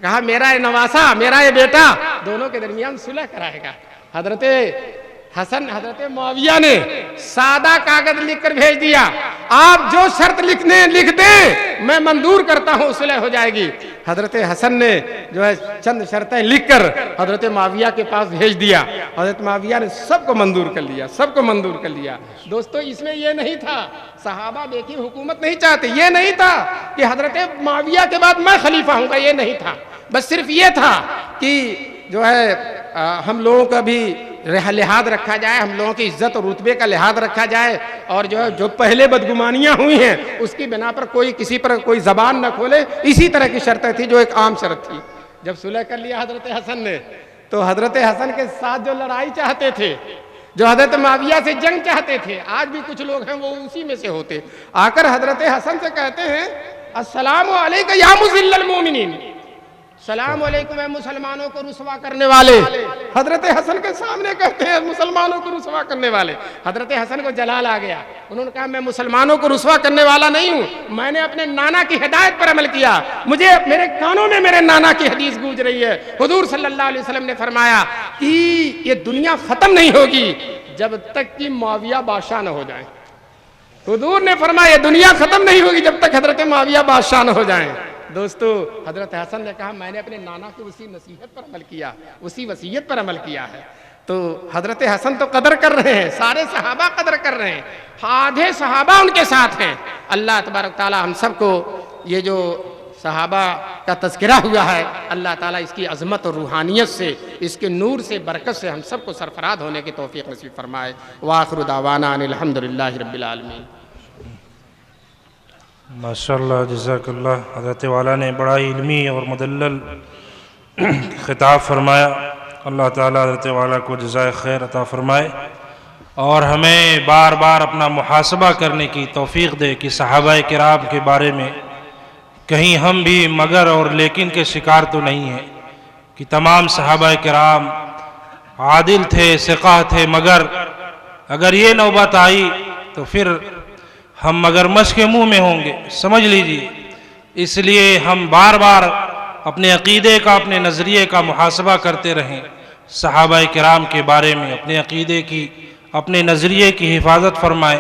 کہا میرا یہ نواسا، میرا یہ بیٹا دونوں کے درمیان صلح کرائے گا۔ حضرت حسن حضرت معاویہ نے سادہ کاغذ لکھ کر بھیج دیا، آپ جو شرط لکھ دیں میں منظور کرتا ہوں، صلح ہو جائے گی۔ حضرت حسن نے جو ہے چند شرطیں لکھ کر حضرت معاویہ کے پاس بھیج دیا، حضرت معاویہ نے سب کو منظور کر لیا، سب کو منظور کر لیا۔ دوستو اس میں یہ نہیں تھا صحابہ بیکی حکومت نہیں چاہتے، یہ نہیں تھا کہ حضرت معاویہ کے بعد میں خلیفہ ہوں گا، یہ نہیں تھا، بس صرف یہ تھا کہ جو ہے ہم لوگوں کا بھی لحاظ رکھا جائے، ہم لوگوں کی عزت اور رتبے کا لحاظ رکھا جائے، اور جو پہلے بدگمانیاں ہوئی ہیں اس کی بنا پر کوئی کسی پر کوئی زبان نہ کھولے، اسی طرح کی شرطیں تھی جو ایک عام شرط تھی۔ جب صلح کر لیا حضرت حسن نے، تو حضرت حسن کے ساتھ جو لڑائی چاہتے تھے، جو حضرت معاویہ سے جنگ چاہتے تھے، آج بھی کچھ لوگ ہیں وہ اسی میں سے ہوتے، آ کر حضرت حسن سے کہتے ہیں السلام علیکم یا مذل المومنین، سلام علیکم اے مسلمانوں کو رسوا کرنے والے۔ حضرت حسن کے سامنے کہتے ہیں مسلمانوں کو رسوا کرنے والے۔ حضرت حسن کو جلال آ گیا، انہوں نے کہا میں مسلمانوں کو رسوا کرنے والا نہیں ہوں، میں نے اپنے نانا کی ہدایت پر عمل کیا، مجھے میرے کانوں میں میرے نانا کی حدیث گونج رہی ہے۔ حضور صلی اللہ علیہ وسلم نے فرمایا کہ یہ دنیا ختم نہیں ہوگی جب تک کہ معاویہ بادشاہ نہ ہو جائیں۔ حضور نے فرمایا یہ دنیا ختم نہیں ہوگی جب تک حضرت معاویہ بادشاہ نہ ہو جائیں۔ دوستو حضرت حسن نے کہا میں نے اپنے نانا کی اسی نصیحت پر عمل کیا، اسی وصیت پر عمل کیا ہے۔ تو حضرت حسن تو قدر کر رہے ہیں، سارے صحابہ قدر کر رہے ہیں، آدھے صحابہ ان کے ساتھ ہیں۔ اللہ تبارک تعالی ہم سب کو یہ جو صحابہ کا تذکرہ ہوا ہے، اللہ تعالیٰ اس کی عظمت اور روحانیت سے، اس کے نور سے، برکت سے ہم سب کو سرفراز ہونے کی توفیق نصیب فرمائے۔ وآخر دعوانا ان الحمدللہ رب العالمین۔ ماشاءاللہ، جزاک اللہ۔ حضرت والا نے بڑا علمی اور مدلل خطاب فرمایا، اللہ تعالیٰ حضرت والا کو جزائے خیر عطا فرمائے، اور ہمیں بار بار اپنا محاسبہ کرنے کی توفیق دے کہ صحابہ کرام کے بارے میں کہیں ہم بھی مگر اور لیکن کے شکار تو نہیں ہیں، کہ تمام صحابہ کرام عادل تھے، ثقہ تھے، مگر اگر یہ نوبت آئی تو پھر ہم مگرمچھ کے منہ میں ہوں گے، سمجھ لیجیے۔ اس لیے ہم بار بار اپنے عقیدے کا، اپنے نظریے کا محاسبہ کرتے رہیں، صحابہ کرام کے بارے میں اپنے عقیدے کی، اپنے نظریے کی حفاظت فرمائیں۔